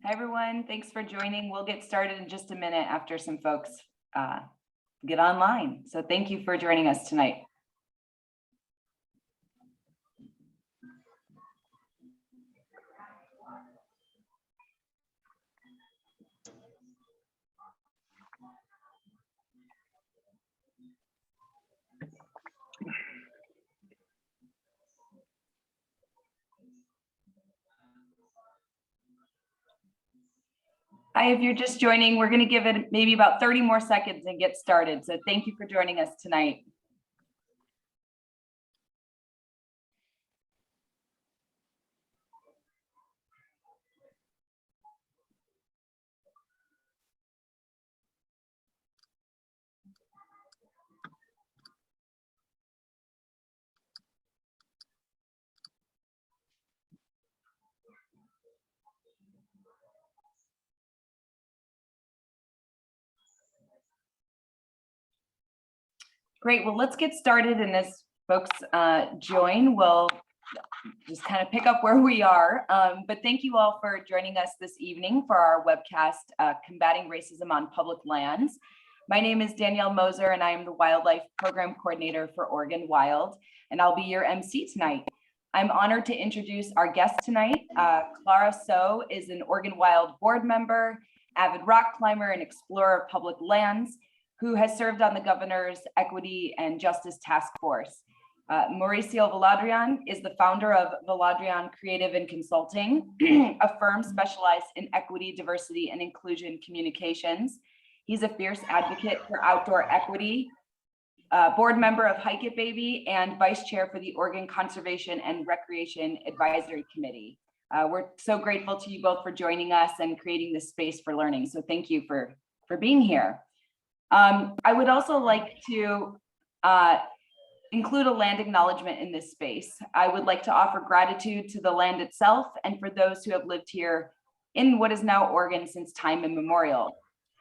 Hi, everyone. Thanks for joining. We'll get started in just a minute after some folks get online. So thank you for joining us tonight. Hi, if you're just joining, we're going to give it maybe about 30 more seconds and get started. So thank you for joining us tonight. Great. Well, let's get started. And as folks join, we'll just kind of pick up where we are. But thank you all for joining us this evening for our webcast, Combating Racism on Public Lands. My name is Danielle Moser, and I am the Wildlife Program Coordinator for Oregon Wild, and I'll be your MC tonight. I'm honored to introduce our guest tonight. Clara Soh is an Oregon Wild board member, avid rock climber, and explorer of public lands, who has served on the Governor's Equity and Justice Task Force. Mauricio Valadrian is the founder of Valadrian Creative Consulting, a firm specialized in equity, diversity, and inclusion communications. He's a fierce advocate for outdoor equity, board member of Hike It Baby, and vice chair for the Oregon Conservation and Recreation Advisory Committee. We're so grateful to you both for joining us and creating this space for learning. So thank you for being here. I would also like to include a land acknowledgement in this space. I would like to offer gratitude to the land itself and for those who have lived here in what is now Oregon since time immemorial.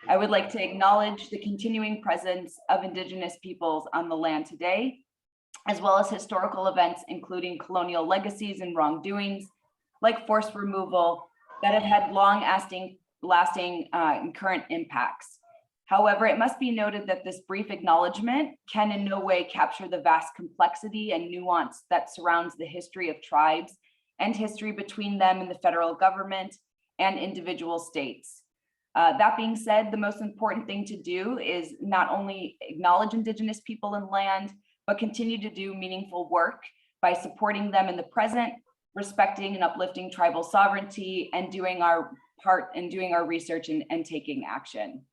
I would like to acknowledge the continuing presence of Indigenous peoples on the land today, as well as historical events, including colonial legacies and wrongdoings, like forced removal, that have had long-lasting and current impacts. However, it must be noted that this brief acknowledgement can in no way capture the vast complexity and nuance that surrounds the history of tribes and history between them and the federal government and individual states. That being said, the most important thing to do is not only acknowledge Indigenous people and land, but continue to do meaningful work by supporting them in the present, respecting and uplifting tribal sovereignty, and doing our part in doing our research and taking action.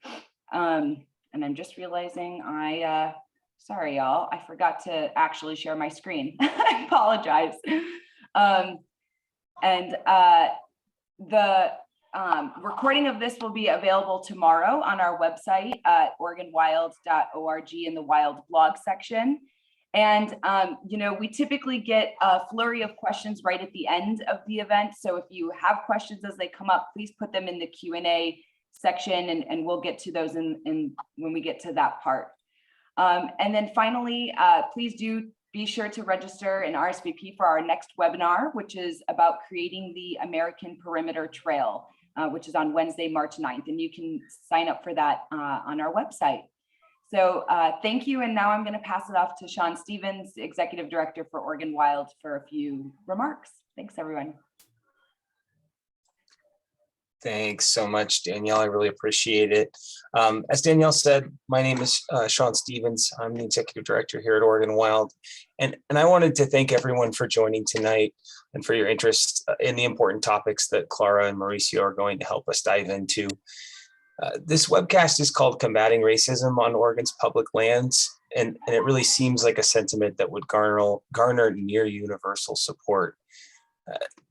And I'm just realizing sorry, y'all, I forgot to actually share my screen. I apologize. The recording of this will be available tomorrow on our website at oregonwild.org in the Wild blog section. And, we typically get a flurry of questions right at the end of the event. So if you have questions as they come up, please put them in the Q&A section and we'll get to those in when we get to that part. And then finally, please do be sure to register and RSVP for our next webinar, which is about creating the American Perimeter Trail, which is on Wednesday, March 9th. And you can sign up for that on our website. So thank you. And now I'm going to pass it off to Sean Stevens, Executive Director for Oregon Wild, for a few remarks. Thanks, everyone. Thanks so much, Danielle. I really appreciate it. As Danielle said, my name is Sean Stevens. I'm the Executive Director here at Oregon Wild. And I wanted to thank everyone for joining tonight and for your interest in the important topics that Clara and Mauricio are going to help us dive into. This webcast is called Combating Racism on Oregon's Public Lands. And it really seems like a sentiment that would garner near universal support.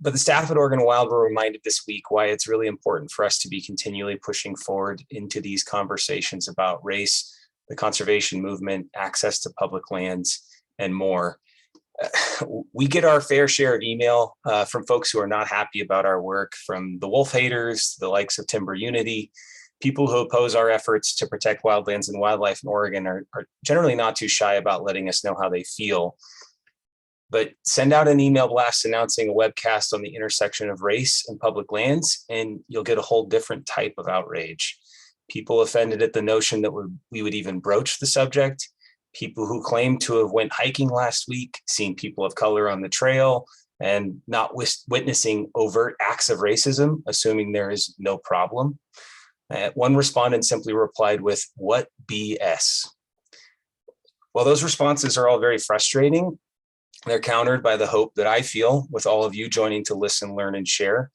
But the staff at Oregon Wild were reminded this week why it's really important for us to be continually pushing forward into these conversations about race, the conservation movement, access to public lands, and more. We get our fair share of email from folks who are not happy about our work, from the wolf haters, the likes of Timber Unity. People who oppose our efforts to protect wildlands and wildlife in Oregon are generally not too shy about letting us know how they feel. but send out an email blast announcing a webcast on the intersection of race and public lands, and you'll get a whole different type of outrage. People offended at the notion that we would even broach the subject, people who claim to have went hiking last week, seen people of color on the trail, and not witnessing overt acts of racism, assuming there is no problem. One respondent simply replied with, "What BS?" While those responses are all very frustrating, they're countered by the hope that I feel with all of you joining to listen, learn, and share.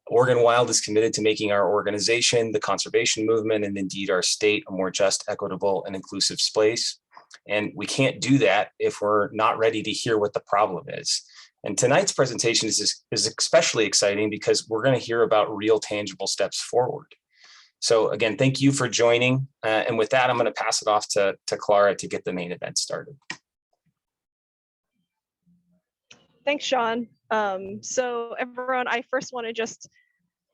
Oregon Wild is committed to making our organization, the conservation movement, and indeed our state a more just, equitable, and inclusive space. And we can't do that if we're not ready to hear what the problem is. And tonight's presentation is especially exciting because we're going to hear about real tangible steps forward. So again, thank you for joining. And with that, I'm going to pass it off to Clara to get the main event started. Thanks, Sean. So everyone, I first want to just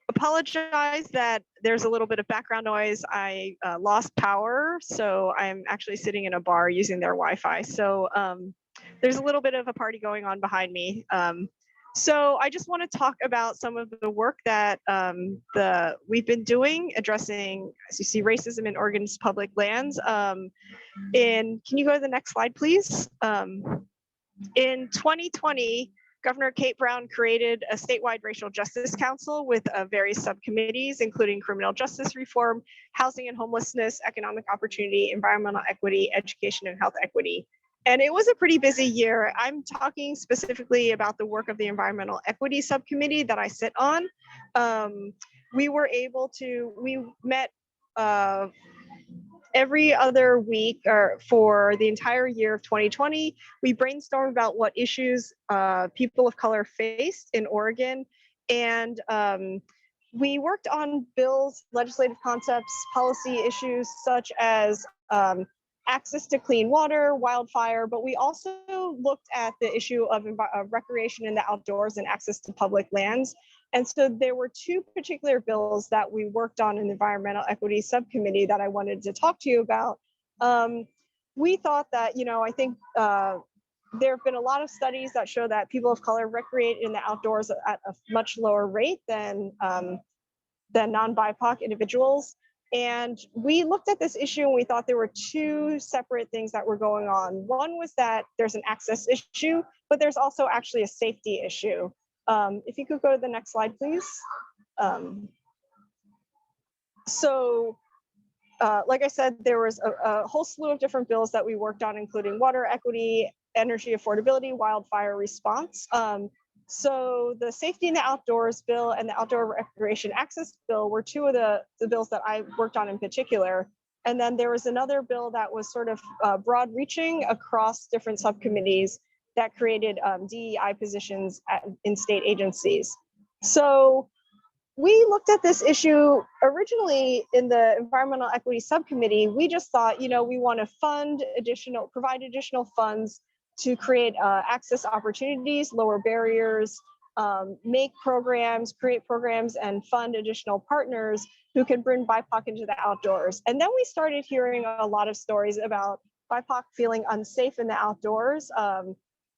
apologize that there's a little bit of background noise. I lost power, so I'm actually sitting in a bar using their Wi-Fi. So there's a little bit of a party going on behind me. So I just want to talk about some of the work that we've been doing addressing, as you see, racism in Oregon's public lands. Can you go to the next slide, please? In 2020, Governor Kate Brown created a statewide racial justice council with various subcommittees, including criminal justice reform, housing and homelessness, economic opportunity, environmental equity, education and health equity. And it was a pretty busy year. I'm talking specifically about the work of the environmental equity subcommittee that I sit on. We met every other week or for the entire year of 2020, we brainstormed about what issues people of color faced in Oregon. And we worked on bills, legislative concepts, policy issues such as access to clean water, wildfire, but we also looked at the issue of recreation in the outdoors and access to public lands. And so there were two particular bills that we worked on in the Environmental Equity Subcommittee that I wanted to talk to you about. We thought that, I think there have been a lot of studies that show that people of color recreate in the outdoors at a much lower rate than non-BIPOC individuals. And we looked at this issue and we thought there were two separate things that were going on. One was that there's an access issue, but there's also actually a safety issue. If you could go to the next slide, please. Like I said, there was a whole slew of different bills that we worked on, including water equity, energy affordability, wildfire response. So the safety in the outdoors bill and the outdoor recreation access bill were two of the bills that I worked on in particular. And then there was another bill that was sort of broad reaching across different subcommittees that created DEI positions in state agencies. So we looked at this issue originally in the Environmental Equity Subcommittee. We just thought, we want to provide additional funds to create access opportunities, lower barriers, create programs and fund additional partners who can bring BIPOC into the outdoors. And then we started hearing a lot of stories about BIPOC feeling unsafe in the outdoors,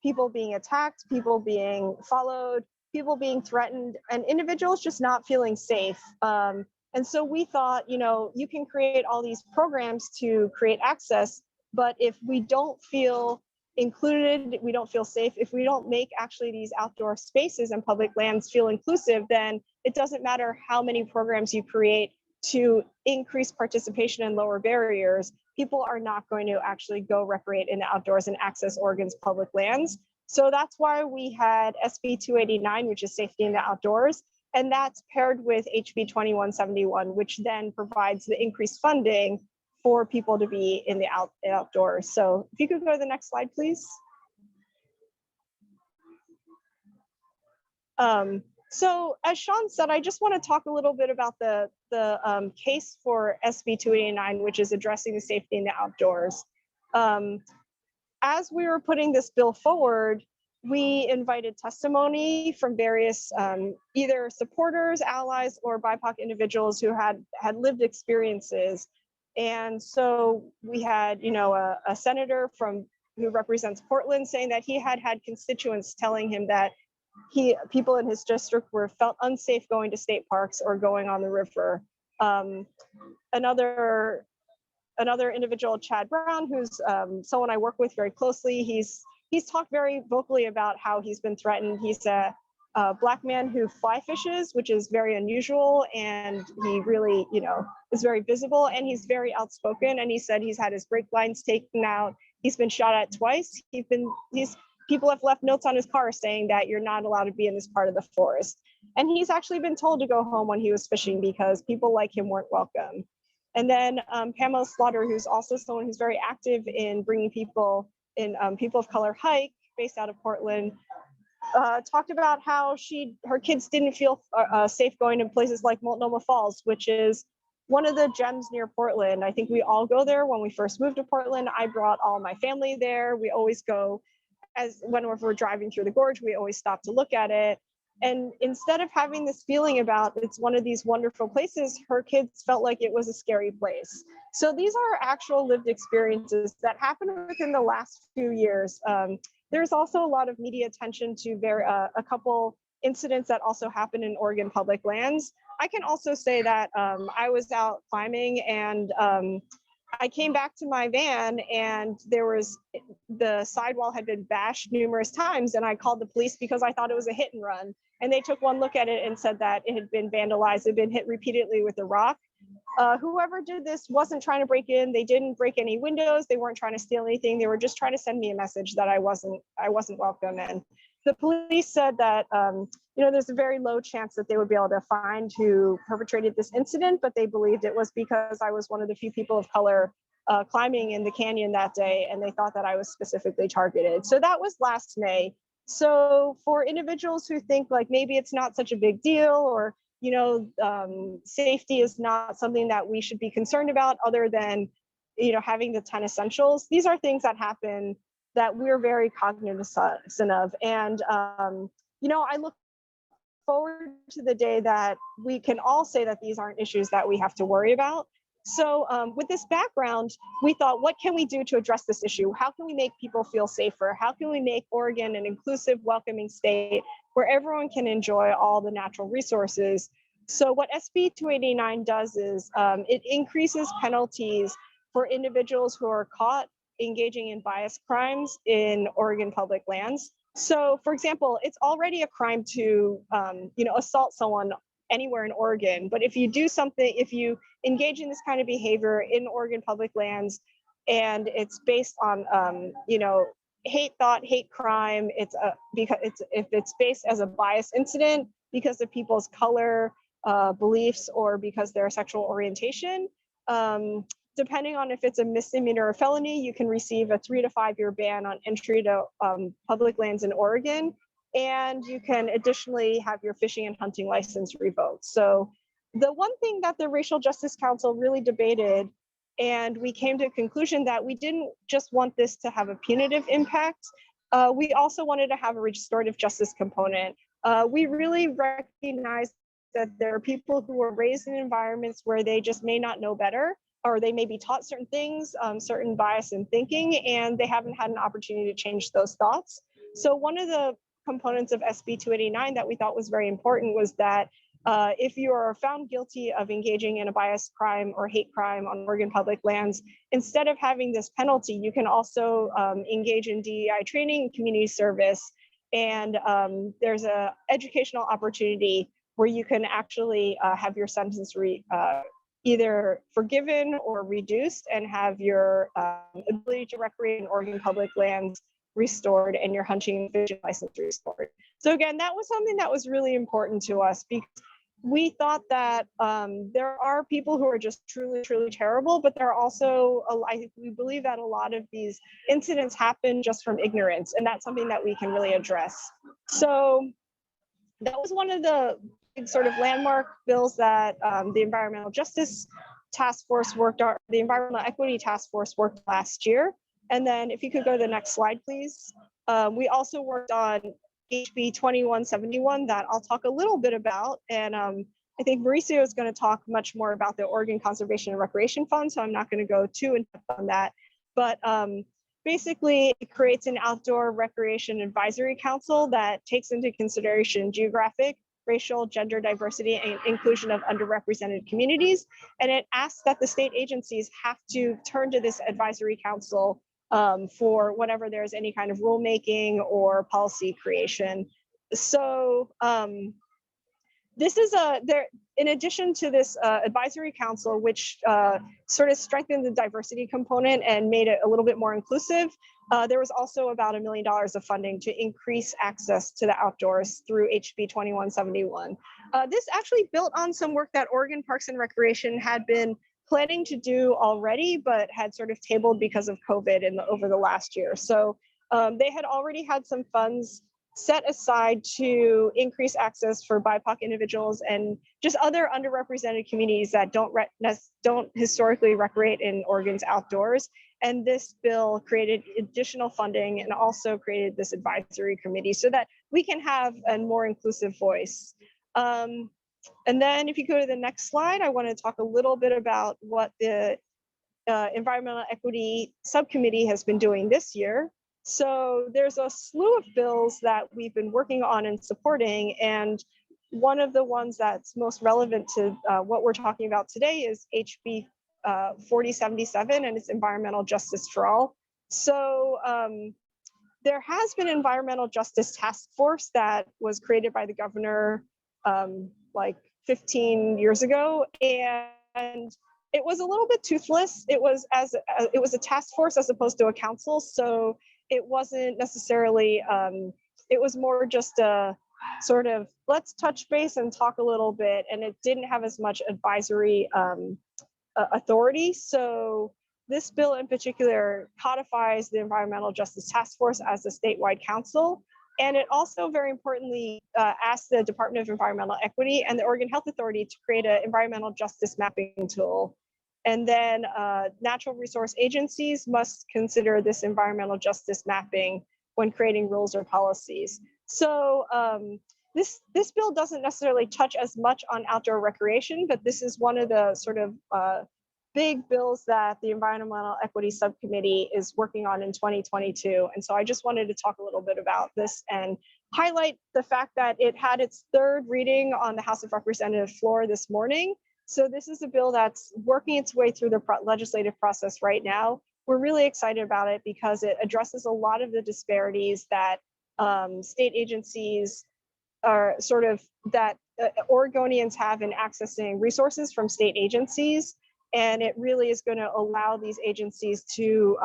people being attacked, people being followed, people being threatened, and individuals just not feeling safe. And so we thought, you can create all these programs to create access, but if we don't feel included, we don't feel safe, if we don't make actually these outdoor spaces and public lands feel inclusive, then it doesn't matter how many programs you create to increase participation and lower barriers, people are not going to actually go recreate in the outdoors and access Oregon's public lands. So that's why we had SB 289, which is safety in the outdoors, and that's paired with HB 2171, which then provides the increased funding for people to be in the outdoors. So if you could go to the next slide, please. So as Sean said, I just want to talk a little bit about the case for SB 289, which is addressing the safety in the outdoors. As we were putting this bill forward, we invited testimony from various either supporters, allies, or BIPOC individuals who had lived experiences. And so we had, a senator from who represents Portland, saying that he had constituents telling him that people in his district felt unsafe going to state parks or going on the river. Another individual, Chad Brown, who's someone I work with very closely, he's talked very vocally about how he's been threatened. He's a Black man who fly fishes, which is very unusual, and he really, is very visible, and he's very outspoken. And he said he's had his brake lines taken out. He's been shot at twice. People have left notes on his car saying that you're not allowed to be in this part of the forest. And he's actually been told to go home when he was fishing because people like him weren't welcome. And then Pamela Slaughter, who's also someone who's very active in bringing people of color hike, based out of Portland, talked about how her kids didn't feel safe going to places like Multnomah Falls, which is one of the gems near Portland. I think we all go there. When we first moved to Portland, I brought all my family there. We always go, whenever we're driving through the gorge, we always stop to look at it. And instead of having this feeling about it's one of these wonderful places, her kids felt like it was a scary place. So these are actual lived experiences that happened within the last few years. There's also a lot of media attention to a couple incidents that also happened in Oregon public lands. I can also say that I was out climbing, and I came back to my van, and the sidewall had been bashed numerous times, and I called the police because I thought it was a hit and run. And they took one look at it and said that it had been vandalized, it had been hit repeatedly with a rock. Whoever did this wasn't trying to break in. They didn't break any windows. They weren't trying to steal anything. They were just trying to send me a message that I wasn't welcome. And the police said that there's a very low chance that they would be able to find who perpetrated this incident, but they believed it was because I was one of the few people of color climbing in the canyon that day, and they thought that I was specifically targeted. So that was last May. So for individuals who think like maybe it's not such a big deal, or safety is not something that we should be concerned about other than having the 10 essentials, these are things that happen that we're very cognizant of. And I look forward to the day that we can all say that these aren't issues that we have to worry about. So with this background, we thought, what can we do to address this issue? How can we make people feel safer? How can we make Oregon an inclusive, welcoming state where everyone can enjoy all the natural resources? So what SB 289 does is it increases penalties for individuals who are caught engaging in bias crimes in Oregon public lands. So for example, it's already a crime to assault someone anywhere in Oregon. But if you engage in this kind of behavior in Oregon public lands, and it's based on, hate thought, hate crime, if it's based as a bias incident because of people's color, beliefs, or because their sexual orientation, depending on if it's a misdemeanor or felony, you can receive a 3 to 5 year ban on entry to public lands in Oregon. And you can additionally have your fishing and hunting license revoked. So the one thing that the Racial Justice Council really debated, and we came to a conclusion that we didn't just want this to have a punitive impact, we also wanted to have a restorative justice component. We really recognize that there are people who were raised in environments where they just may not know better, or they may be taught certain things, certain bias in thinking, and they haven't had an opportunity to change those thoughts. So one of the components of SB 289 that we thought was very important was that if you are found guilty of engaging in a bias crime or hate crime on Oregon public lands, instead of having this penalty, you can also engage in DEI training and community service. And there's an educational opportunity where you can actually have your sentence either forgiven or reduced, and have your ability to recreate in Oregon public lands restored and your hunting and fishing license restored. So again, that was something that was really important to us, because we thought that there are people who are just truly, truly terrible, but there are also, we believe that a lot of these incidents happen just from ignorance, and that's something that we can really address. So that was one of the big sort of landmark bills that the Environmental Justice Task Force worked on, the Environmental Equity Task Force worked last year. And then if you could go to the next slide, please. We also worked on HB 2171 that I'll talk a little bit about. And I think Mauricio is going to talk much more about the Oregon Conservation and Recreation Fund, so I'm not going to go too in depth on that. But basically it creates an outdoor recreation advisory council that takes into consideration geographic, racial, gender diversity, and inclusion of underrepresented communities. And it asks that the state agencies have to turn to this advisory council for whenever there's any kind of rulemaking or policy creation. So this is in addition to this advisory council, which sort of strengthened the diversity component and made it a little bit more inclusive, there was also about $1 million of funding to increase access to the outdoors through HB 2171. This actually built on some work that Oregon Parks and Recreation had been planning to do already, but had sort of tabled because of COVID over the last year. So they had already had some funds set aside to increase access for BIPOC individuals and just other underrepresented communities that don't historically recreate in Oregon's outdoors. And this bill created additional funding and also created this advisory committee so that we can have a more inclusive voice. And then if you go to the next slide, I want to talk a little bit about what the Environmental Equity Subcommittee has been doing this year. So there's a slew of bills that we've been working on and supporting, and one of the ones that's most relevant to what we're talking about today is HB 4077, and it's environmental justice for all. So there has been an environmental justice task force that was created by the governor like 15 years ago, and it was a little bit toothless. It was a task force as opposed to a council, so it wasn't necessarily, it was more just a sort of, let's touch base and talk a little bit, and it didn't have as much advisory authority. So this bill in particular codifies the Environmental Justice Task Force as a statewide council. And it also, very importantly, asked the Department of Environmental Equity and the Oregon Health Authority to create an environmental justice mapping tool. And then natural resource agencies must consider this environmental justice mapping when creating rules or policies. So this bill doesn't necessarily touch as much on outdoor recreation, but this is one of the sort of big bills that the Environmental Equity Subcommittee is working on in 2022. And so I just wanted to talk a little bit about this and highlight the fact that it had its third reading on the House of Representatives floor this morning. So this is a bill that's working its way through the legislative process right now. We're really excited about it because it addresses a lot of the disparities that state agencies are sort of, that Oregonians have in accessing resources from state agencies. And it really is going to allow these agencies to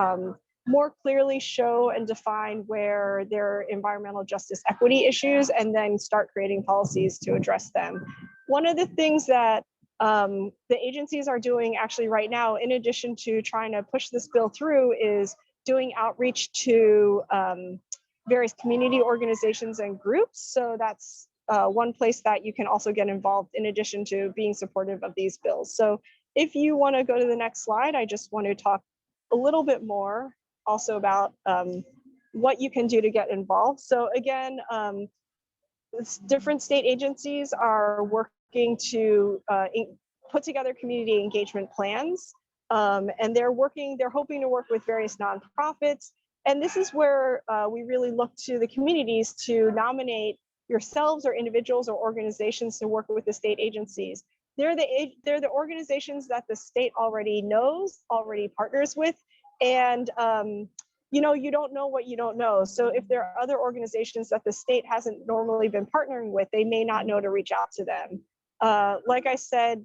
more clearly show and define where there are environmental justice equity issues and then start creating policies to address them. One of the things that the agencies are doing actually right now, in addition to trying to push this bill through, is doing outreach to various community organizations and groups. So that's one place that you can also get involved in addition to being supportive of these bills. So if you want to go to the next slide, I just want to talk a little bit more also about what you can do to get involved. So again, different state agencies are working to put together community engagement plans. And they're hoping to work with various nonprofits. And this is where we really look to the communities to nominate yourselves or individuals or organizations to work with the state agencies. They're the organizations that the state already knows, already partners with. And you know, you don't know what you don't know. So if there are other organizations that the state hasn't normally been partnering with, they may not know to reach out to them. Like I said,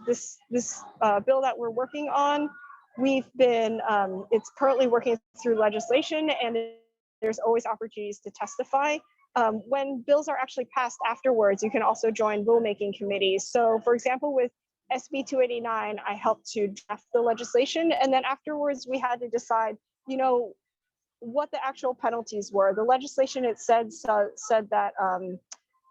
this bill that we're working on, it's currently working through legislation, and there's always opportunities to testify. When bills are actually passed afterwards, you can also join rulemaking committees. So for example, with SB 289, I helped to draft the legislation, and then afterwards we had to decide, you know, what the actual penalties were. The legislation, it said that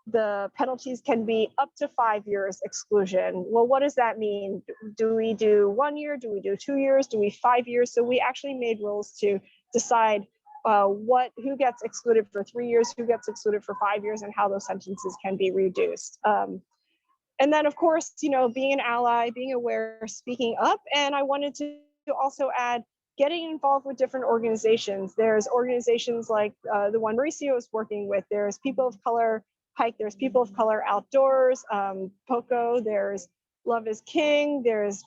the penalties can be up to 5 years exclusion. Well, what does that mean? Do we do 1 year? Do we do 2 years? Do we 5 years? So we actually made rules to decide who gets excluded for 3 years, who gets excluded for 5 years, and how those sentences can be reduced. And then, of course, you know, being an ally, being aware, speaking up. And I wanted to also add, getting involved with different organizations. There's organizations like the one Mauricio is working with. There's People of Color Hike, there's People of Color Outdoors, POCO, there's Love is King, there's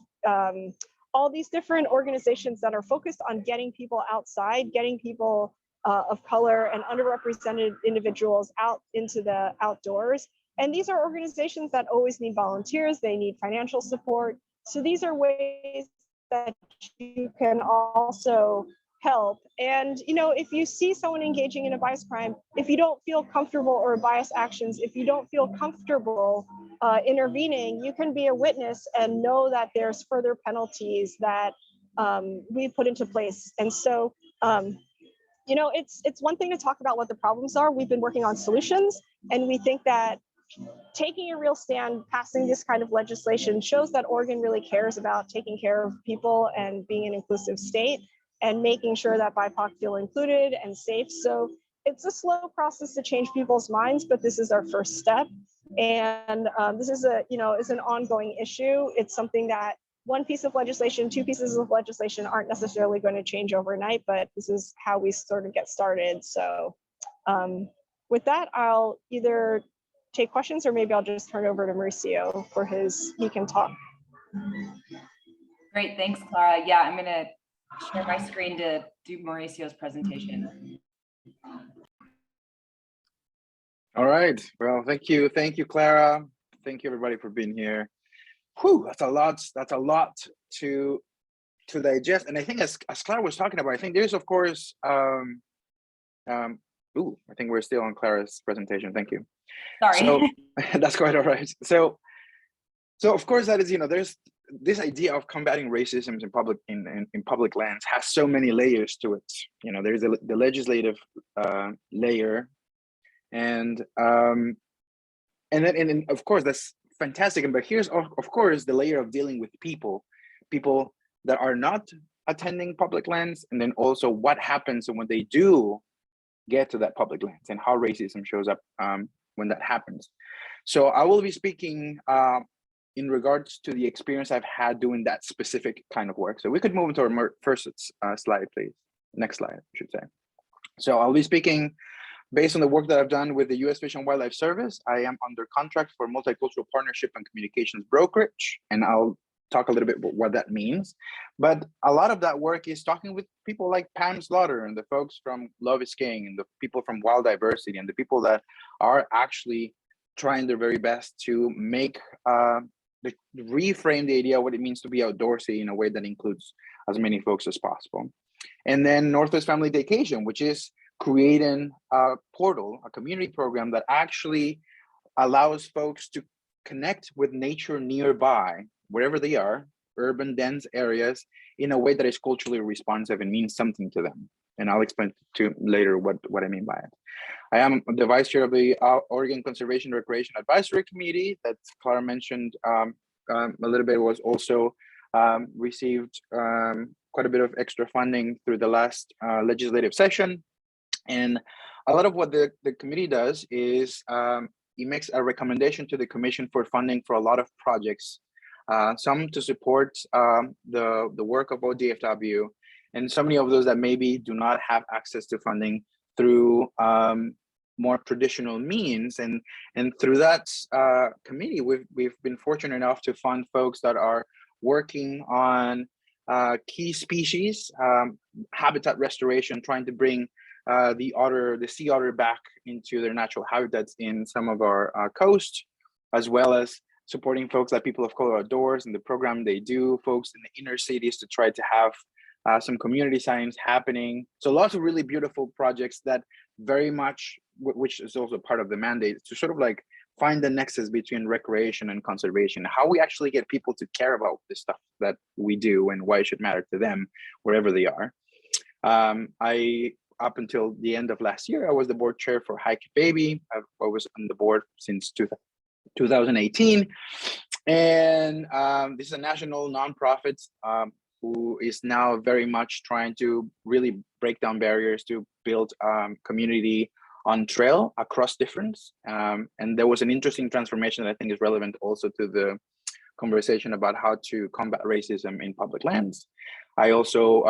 all these different organizations that are focused on getting people outside, getting people of color and underrepresented individuals out into the outdoors. And these are organizations that always need volunteers, they need financial support. So these are ways that you can also help. And if you see someone engaging in a bias crime, if you don't feel comfortable, or bias actions, if you don't feel comfortable intervening, you can be a witness and know that there's further penalties that we put into place. And so it's one thing to talk about what the problems are. We've been working on solutions, and we think that taking a real stand, passing this kind of legislation shows that Oregon really cares about taking care of people and being an inclusive state and making sure that BIPOC feel included and safe. So it's a slow process to change people's minds, but this is our first step. And this is is an ongoing issue. It's something that one piece of legislation, two pieces of legislation aren't necessarily going to change overnight, but this is how we sort of get started. So with that, I'll either take questions, or maybe I'll just turn it over to Mauricio for he can talk. Great, thanks, Clara. Yeah, I'm gonna share my screen to do Mauricio's presentation. All right, well, thank you, Clara. Thank you, everybody, for being here. Whew, that's a lot to digest. And I think as Clara was talking about, I think there's, of course, I think we're still on Clara's presentation. Thank you. Sorry. So that's quite all right. So of course, that is, there's this idea of combating racism in public lands has so many layers to it. There's the legislative layer, and then of course that's fantastic. But here's of course the layer of dealing with people that are not attending public lands, and then also what happens when they do get to that public lands and how racism shows up when that happens. So I will be speaking in regards to the experience I've had doing that specific kind of work. So we could move into our first slide, please. Next slide, I should say. So I'll be speaking based on the work that I've done with the U.S. Fish and Wildlife Service. I am under contract for multicultural partnership and communications brokerage, and I'll talk a little bit about what that means. But a lot of that work is talking with people like Pam Slaughter and the folks from Love is King and the people from Wild Diversity and the people that are actually trying their very best to make reframe the idea of what it means to be outdoorsy in a way that includes as many folks as possible. And then Northwest Family Vacation, which is creating a portal, a community program that actually allows folks to connect with nature nearby, wherever they are, urban dense areas, in a way that is culturally responsive and means something to them. And I'll explain to later what I mean by it. I am the vice chair of the Oregon Conservation Recreation Advisory Committee that Clara mentioned a little bit, was also received quite a bit of extra funding through the last legislative session. And a lot of what the committee does is it makes a recommendation to the commission for funding for a lot of projects, some to support the work of ODFW, and so many of those that maybe do not have access to funding through more traditional means. And through that committee, we've been fortunate enough to fund folks that are working on key species, habitat restoration, trying to bring the sea otter back into their natural habitats in some of our coast, as well as supporting folks like People of Color Outdoors and the program they do, folks in the inner cities to try to have some community science happening. So lots of really beautiful projects that very much, which is also part of the mandate, to sort of like find the nexus between recreation and conservation, how we actually get people to care about the stuff that we do and why it should matter to them wherever they are. Up until the end of last year, I was the board chair for Hike Baby. I was on the board since 2018. And this is a national nonprofit who is now very much trying to really break down barriers to build community on trail across difference. And there was an interesting transformation that I think is relevant also to the conversation about how to combat racism in public lands. I also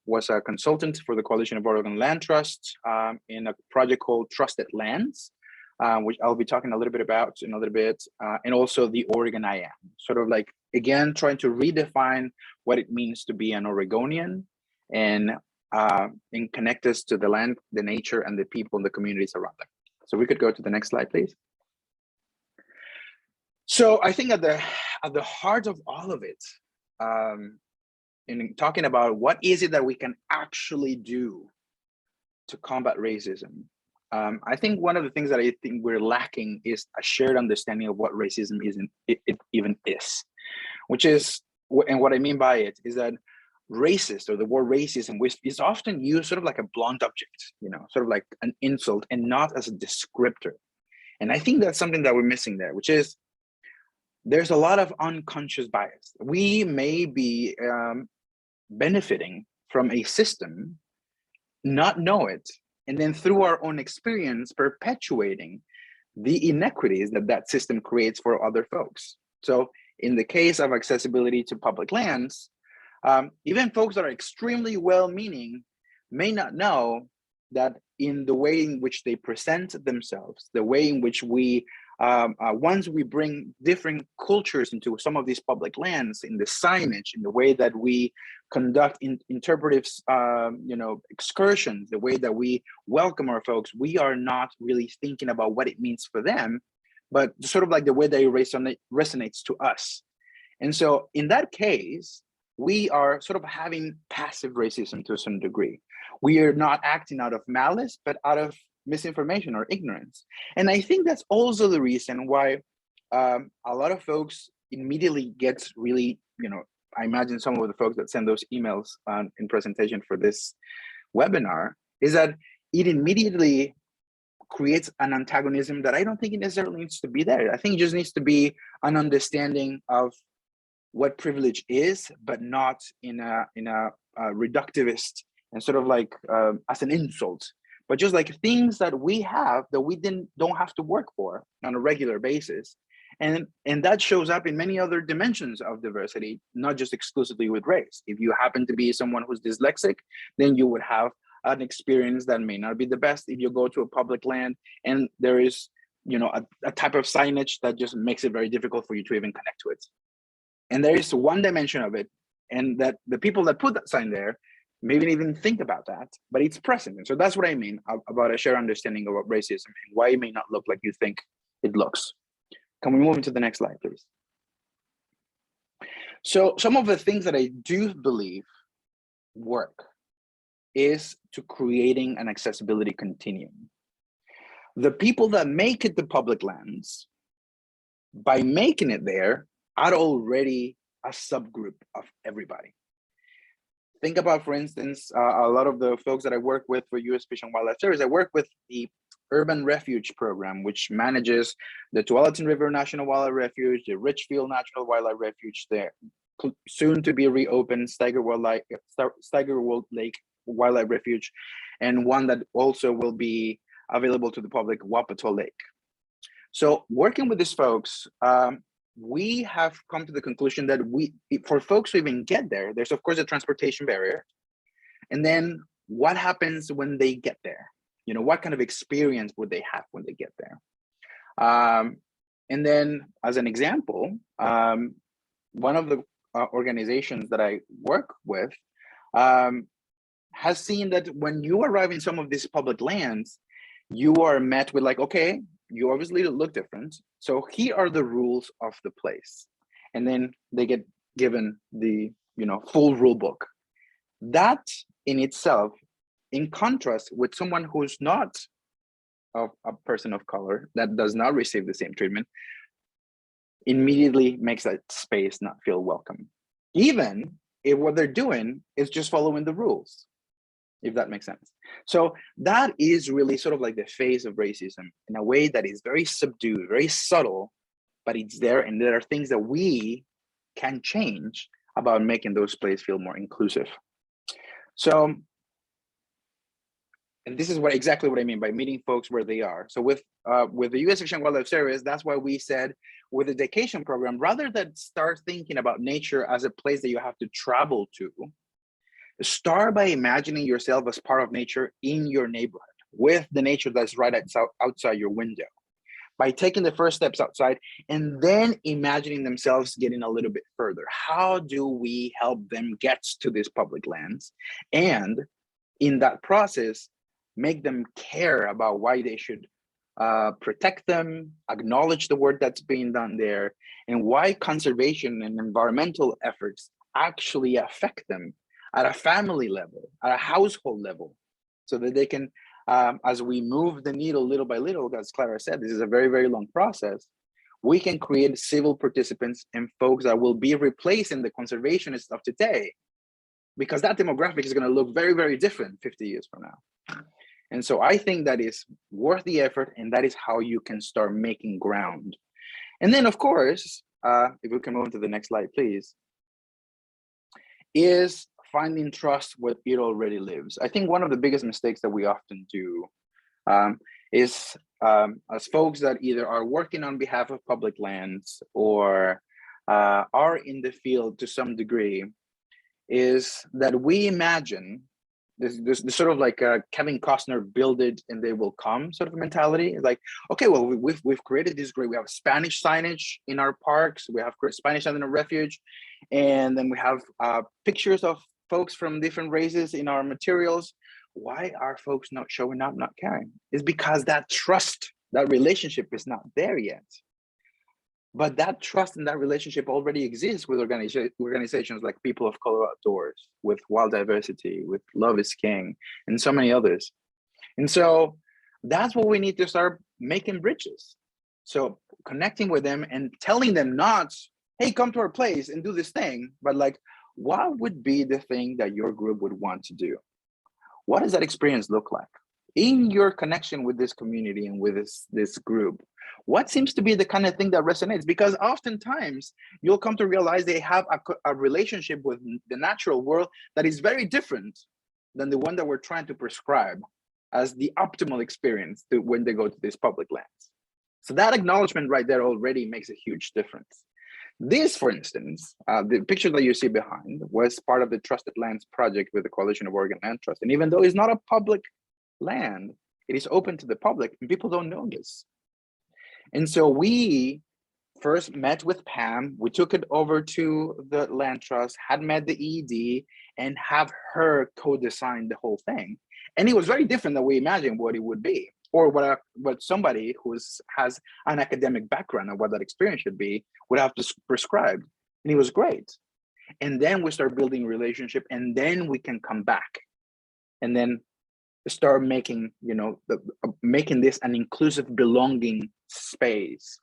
was a consultant for the Coalition of Oregon Land Trusts in a project called Trusted Lands, which I'll be talking a little bit about in a little bit, and also the Oregon I Am, sort of like, again, trying to redefine what it means to be an Oregonian and connect us to the land, the nature, and the people and the communities around them. So we could go to the next slide, please. So I think at the heart of all of it, in talking about what is it that we can actually do to combat racism, I think one of the things that I think we're lacking is a shared understanding of what racism it even is, which is, and what I mean by it is that racist, or the word racism, which is often used sort of like a blunt object, you know, sort of like an insult, and not as a descriptor. And I think that's something that we're missing there, which is there's a lot of unconscious bias. We may be benefiting from a system, not know it, and then through our own experience perpetuating the inequities that that system creates for other folks. So in the case of accessibility to public lands, even folks that are extremely well-meaning may not know that in the way in which they present themselves, the way in which we, once we bring different cultures into some of these public lands, in the signage, in the way that we conduct interpretive, excursions, the way that we welcome our folks, we are not really thinking about what it means for them, but sort of like the way that it resonates to us. And so in that case, we are sort of having passive racism to some degree. We are not acting out of malice, but out of misinformation or ignorance. And I think that's also the reason why a lot of folks immediately get really, I imagine some of the folks that send those emails in presentation for this webinar, is that it immediately creates an antagonism that I don't think it necessarily needs to be there. I think it just needs to be an understanding of what privilege is, but not in a reductivist and sort of like as an insult, but just like things that we have that we don't have to work for on a regular basis. And that shows up in many other dimensions of diversity, not just exclusively with race. If you happen to be someone who's dyslexic, then you would have an experience that may not be the best if you go to a public land and there is, a type of signage that just makes it very difficult for you to even connect to it. And there is one dimension of it, and that the people that put that sign there maybe even think about that, but it's present. And so that's what I mean about a shared understanding of racism and why it may not look like you think it looks. Can we move into the next slide, please? So some of the things that I do believe work is to creating an accessibility continuum. The people that make it to public lands, by making it there, are already a subgroup of everybody. Think about, for instance, a lot of the folks that I work with for U.S. Fish and Wildlife Service. I work with the Urban Refuge Program, which manages the Tualatin River National Wildlife Refuge, the Richfield National Wildlife Refuge, the soon to be reopened Steigerwald Lake Wildlife Refuge, and one that also will be available to the public, Wapato Lake. So working with these folks, we have come to the conclusion that for folks to even get there, there's of course a transportation barrier. And then what happens when they get there? What kind of experience would they have when they get there? And then as an example, one of the organizations that I work with has seen that when you arrive in some of these public lands, you are met with like, okay, you obviously look different. So here are the rules of the place. And then they get given the full rule book. That in itself, in contrast with someone who's not a person of color, that does not receive the same treatment, immediately makes that space not feel welcome. Even if what they're doing is just following the rules, if that makes sense. So that is really sort of like the face of racism in a way that is very subdued, very subtle, but it's there. And there are things that we can change about making those places feel more inclusive. So and this is exactly what I mean by meeting folks where they are. So with the U.S. Fish and Wildlife Service, that's why we said with the De-Escalation program, rather than start thinking about nature as a place that you have to travel to, start by imagining yourself as part of nature in your neighborhood, with the nature that's right outside your window. By taking the first steps outside and then imagining themselves getting a little bit further. How do we help them get to these public lands? And in that process, make them care about why they should protect them, acknowledge the work that's being done there, and why conservation and environmental efforts actually affect them at a family level, at a household level, so that they can, as we move the needle little by little, as Clara said, this is a very, very long process, we can create civil participants and folks that will be replacing the conservationists of today, because that demographic is going to look very, very different 50 years from now. And so I think that is worth the effort, and that is how you can start making ground. And then, of course, if we can move to the next slide, please, is finding trust where it already lives. I think one of the biggest mistakes that we often do is as folks that either are working on behalf of public lands or are in the field to some degree, is that we imagine this sort of like Kevin Costner build it and they will come sort of mentality. Like, okay, well, we've created this great, we have Spanish signage in our parks, we have Spanish signage in a refuge, and then we have pictures of folks from different races in our materials. Why are folks not showing up, not caring? It's because that trust, that relationship is not there yet. But that trust and that relationship already exists with organizations like People of Color Outdoors, with Wild Diversity, with Love is King, and so many others. And so that's what we need to start making bridges. So connecting with them and telling them not, hey, come to our place and do this thing, but like, what would be the thing that your group would want to do? What does that experience look like? In your connection with this community and with this group, what seems to be the kind of thing that resonates? Because oftentimes you'll come to realize they have a relationship with the natural world that is very different than the one that we're trying to prescribe as the optimal experience when they go to these public lands. So that acknowledgement right there already makes a huge difference. This, for instance, the picture that you see behind was part of the Trusted Lands project with the Coalition of Oregon Land Trust. And even though it's not a public land, it is open to the public, and people don't know this. And so we first met with Pam, we took it over to the land trust, had met the ED, and have her co-design the whole thing. And it was very different than we imagined what it would be, or what somebody who has an academic background and what that experience should be would have to prescribe. And it was great. And then we start building relationship, and then we can come back and then start making, making this an inclusive, belonging space,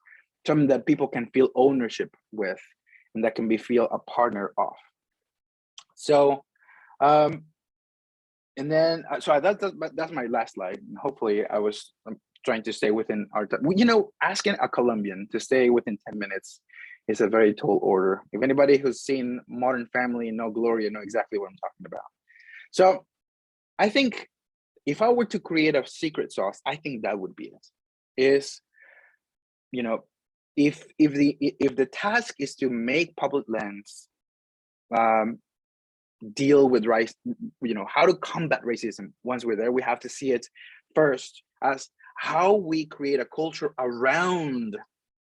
something that people can feel ownership with, and that can be feel a partner of. So, and then, so that's my last slide. Hopefully, I'm trying to stay within our time. Asking a Colombian to stay within 10 minutes is a very tall order. If anybody who's seen Modern Family and No Gloria know exactly what I'm talking about. So, I think if I were to create a secret sauce, I think that would be it. Is, if the task is to make public lands deal with race, how to combat racism once we're there, we have to see it first as how we create a culture around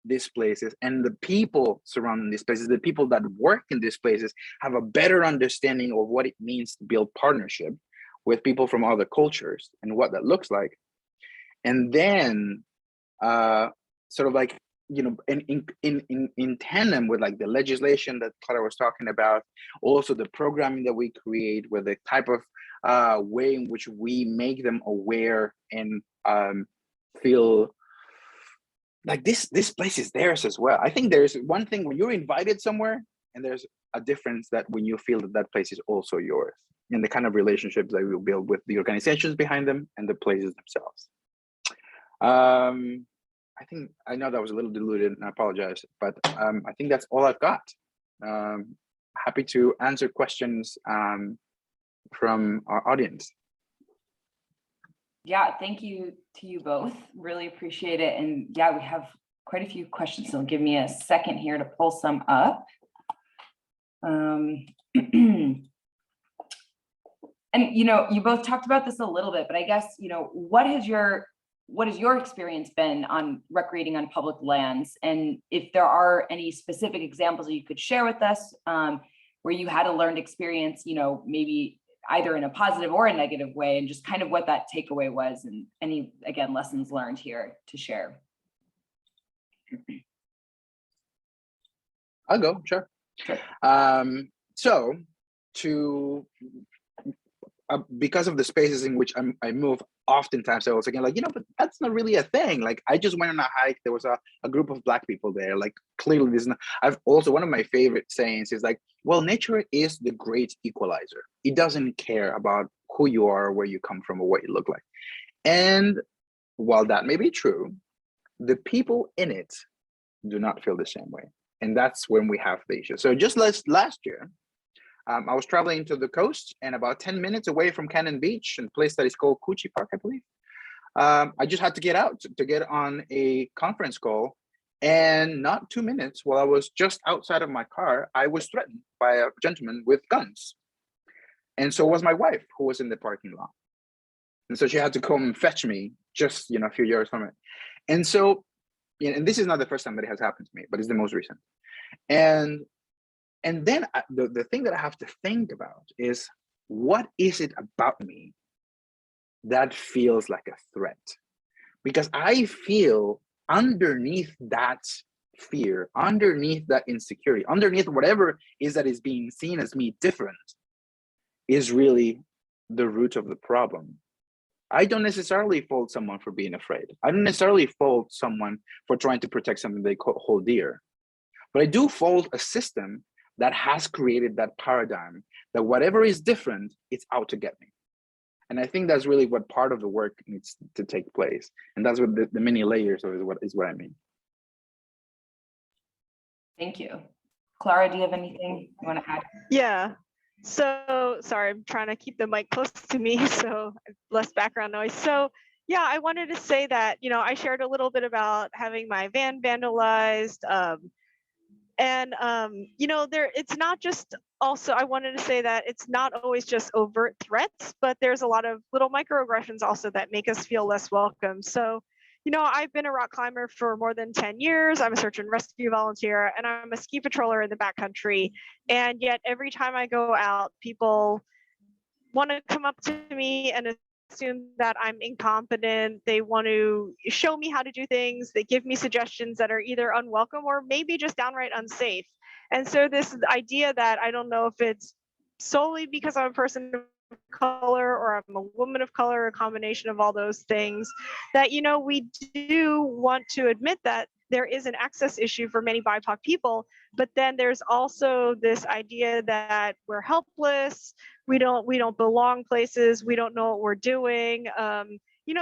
these places, and the people surrounding these places, the people that work in these places, have a better understanding of what it means to build partnership with people from other cultures and what that looks like. And then sort of like, in tandem with like the legislation that Clara was talking about, also the programming that we create with the type of way in which we make them aware and feel like this place is theirs as well. I think there's one thing when you're invited somewhere, and there's a difference that when you feel that place is also yours, in the kind of relationships that we will build with the organizations behind them and the places themselves. I know that was a little diluted, and I apologize, but I think that's all I've got. Happy to answer questions from our audience. Yeah, thank you to you both. Really appreciate it. And yeah, we have quite a few questions. So give me a second here to pull some up. And you both talked about this a little bit, but I guess what has your experience been on recreating on public lands, and if there are any specific examples that you could share with us, where you had a learned experience, maybe either in a positive or a negative way, and just kind of what that takeaway was, and any, again, lessons learned here to share. I'll go, sure. Sure. So because of the spaces in which I move, oftentimes I was again like, but that's not really a thing. Like, I just went on a hike. There was a group of Black people there. Like, clearly this is not. I've also, one of my favorite sayings is like, well, nature is the great equalizer. It doesn't care about who you are, where you come from, or what you look like. And while that may be true, the people in it do not feel the same way. And that's when we have the issue. So just last year, I was traveling to the coast, and about 10 minutes away from Cannon Beach, in a place that is called Coochie Park, I believe. I just had to get out to get on a conference call, and not 2 minutes, while I was just outside of my car, I was threatened by a gentleman with guns. And so was my wife, who was in the parking lot. And so she had to come and fetch me just a few yards from it. And so, and this is not the first time that it has happened to me, but it's the most recent. And then the thing that I have to think about is, what is it about me that feels like a threat? Because I feel underneath that fear, underneath that insecurity, underneath whatever is that is being seen as me different, is really the root of the problem. I don't necessarily fault someone for being afraid. I don't necessarily fault someone for trying to protect something they hold dear. But I do fault a system that has created that paradigm that whatever is different, it's out to get me. And I think that's really what part of the work needs to take place. And that's what the many layers of is what I mean. Thank you. Clara, do you have anything you want to add? Yeah. So sorry, I'm trying to keep the mic close to me, so less background noise. So yeah, I wanted to say that, I shared a little bit about having my van vandalized. It's not just, also, I wanted to say that it's not always just overt threats, but there's a lot of little microaggressions also that make us feel less welcome. So, I've been a rock climber for more than 10 years. I'm a search and rescue volunteer, and I'm a ski patroller in the backcountry. And yet every time I go out, people want to come up to me and assume that I'm incompetent. They want to show me how to do things. They give me suggestions that are either unwelcome or maybe just downright unsafe. And so this idea that, I don't know if it's solely because I'm a person of color or I'm a woman of color, a combination of all those things, that, we do want to admit that there is an access issue for many BIPOC people, but then there's also this idea that we're helpless, we don't belong places, we don't know what we're doing.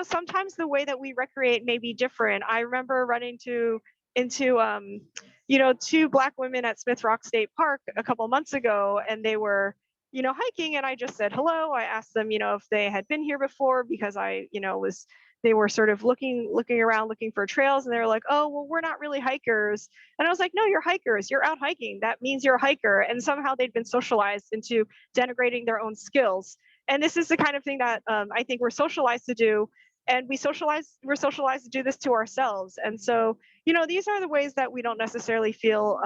Sometimes the way that we recreate may be different. I remember running into two Black women at Smith Rock State Park a couple months ago, and they were hiking, and I just said hello. I asked them if they had been here before, because they were sort of looking around, looking for trails, and they were like, oh, well, we're not really hikers. And I was like, no, you're hikers, you're out hiking, that means you're a hiker. And somehow they'd been socialized into denigrating their own skills. And this is the kind of thing that I think we're socialized to do, and we're socialized to do this to ourselves. And so these are the ways that we don't necessarily feel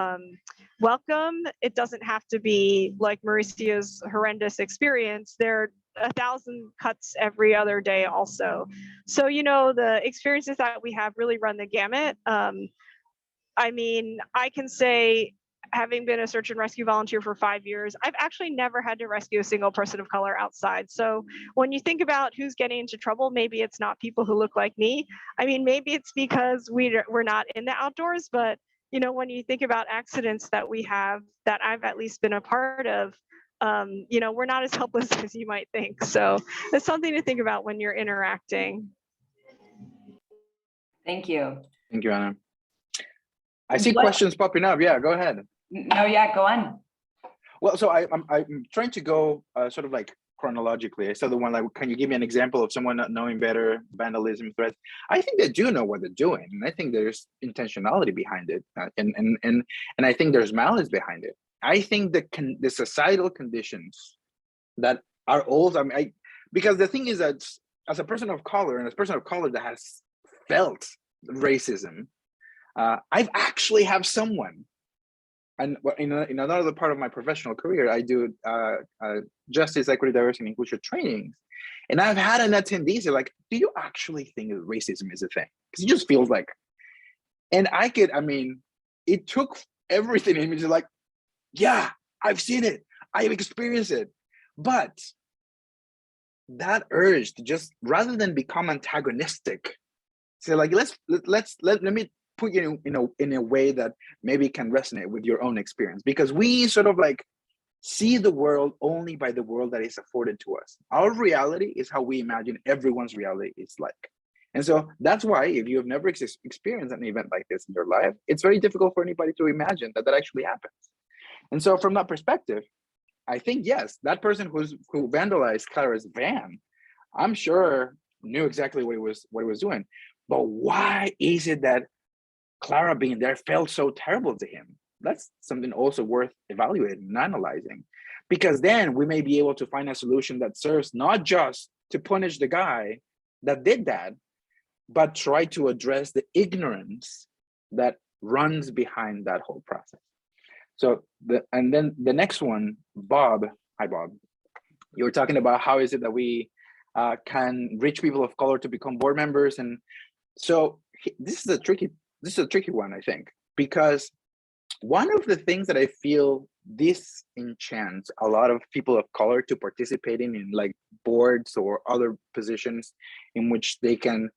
welcome. It doesn't have to be like Mauricio's horrendous experience. There are 1,000 cuts every other day also. So, the experiences that we have really run the gamut. I can say, having been a search and rescue volunteer for 5 years, I've actually never had to rescue a single person of color outside. So when you think about who's getting into trouble, maybe it's not people who look like me. Maybe it's because we're not in the outdoors, but when you think about accidents that we have, that I've at least been a part of, we're not as helpless as you might think. So it's something to think about when you're interacting. Thank you. Thank you, Anna. I see questions popping up. Yeah, go ahead. No, yeah, go on. Well, so I'm trying to go sort of like chronologically. I saw the one like, can you give me an example of someone not knowing better, vandalism, threats? I think they do know what they're doing, and I think there's intentionality behind it, and I think there's malice behind it. I think the societal conditions that are also, I mean, because the thing is that as a person of color, and as a person of color that has felt racism, I've actually have someone. And in another part of my professional career, I do justice, equity, diversity, and inclusion trainings. And I've had an attendee say, like, do you actually think that racism is a thing? Because it just feels like, and I mean, it took everything in me to like, yeah, I've seen it, I've experienced it. But that urge to just, rather than become antagonistic, say like, let me put you in a way that maybe can resonate with your own experience, because we sort of like see the world only by the world that is afforded to us. Our reality is how we imagine everyone's reality is like. And so that's why if you have never experienced an event like this in your life, it's very difficult for anybody to imagine that that actually happens. And so from that perspective, I think, yes, that person who vandalized Clara's van, I'm sure knew exactly what he was doing. But why is it that Clara being there felt so terrible to him? That's something also worth evaluating and analyzing, because then we may be able to find a solution that serves not just to punish the guy that did that, but try to address the ignorance that runs behind that whole process. So and then the next one, Bob, hi Bob, you were talking about how is it that we can reach people of color to become board members. And so this is a tricky one, I think, because one of the things that I feel disenchants a lot of people of color to participating in like boards or other positions in which they can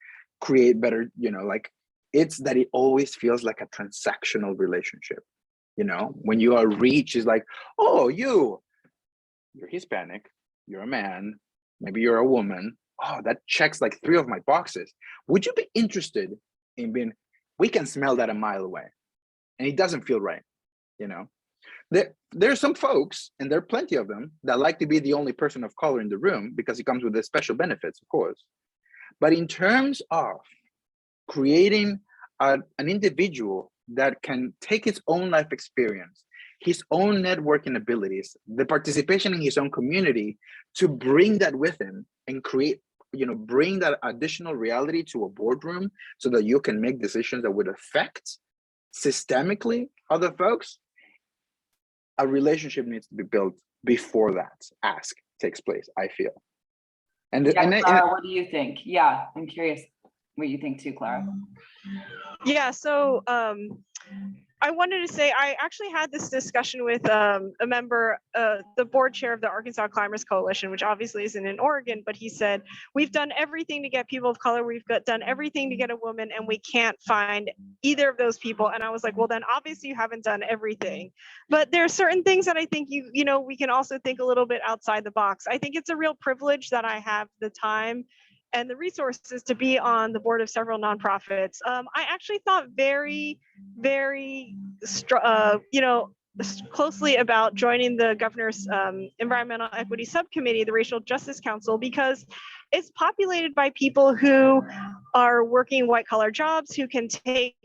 create better, like, it's that it always feels like a transactional relationship. When you are reached, is like, oh, you're Hispanic, you're a man, maybe you're a woman. Oh, that checks like 3 of my boxes. Would you be interested in being, we can smell that a mile away, and it doesn't feel right. There's some folks, and there are plenty of them, that like to be the only person of color in the room because it comes with the special benefits, of course. But in terms of creating an individual that can take his own life experience, his own networking abilities, the participation in his own community, to bring that with him and create, bring that additional reality to a boardroom so that you can make decisions that would affect systemically other folks, a relationship needs to be built before that ask takes place, I feel. Clara, what do you think? Yeah, I'm curious what you think too, Clara. Yeah, so I wanted to say, I actually had this discussion with a member, the board chair of the Arkansas Climbers Coalition, which obviously isn't in Oregon, but he said, we've done everything to get people of color, done everything to get a woman, and we can't find either of those people. And I was like, well, then obviously you haven't done everything. But there are certain things that I think we can also think a little bit outside the box. I think it's a real privilege that I have the time and the resources to be on the board of several nonprofits. I actually thought very, very, closely about joining the governor's environmental equity subcommittee, the Racial Justice Council, because it's populated by people who are working white collar jobs, who can take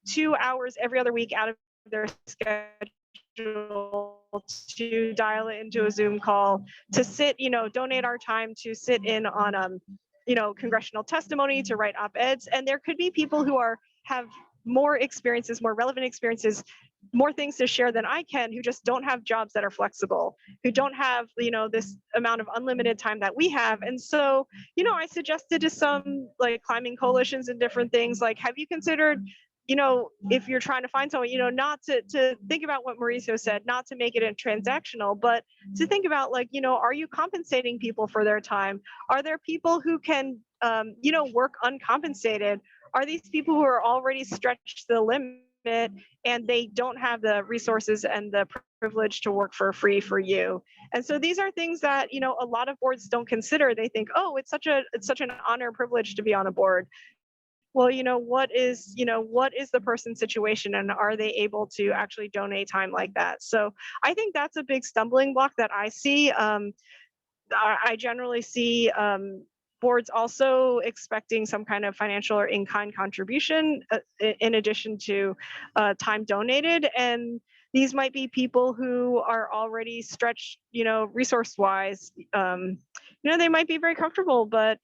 2 hours every other week out of their schedule to dial it into a Zoom call, to sit, donate our time to sit in on congressional testimony, to write op-eds. And there could be people who have more experiences, more relevant experiences, more things to share than I can, who just don't have jobs that are flexible, who don't have, this amount of unlimited time that we have. And so, I suggested to some like climbing coalitions and different things, like, have you considered, if you're trying to find someone, not to think about what Mauricio said, not to make it transactional, but to think about like, are you compensating people for their time? Are there people who can, work uncompensated? Are these people who are already stretched to the limit and they don't have the resources and the privilege to work for free for you? And so these are things that, a lot of boards don't consider. They think, oh, it's such an honor and privilege to be on a board. Well, what is the person's situation, and are they able to actually donate time like that? So I think that's a big stumbling block that I see. I generally see boards also expecting some kind of financial or in-kind contribution in addition to time donated. And these might be people who are already stretched, resource-wise. They might be very comfortable, but,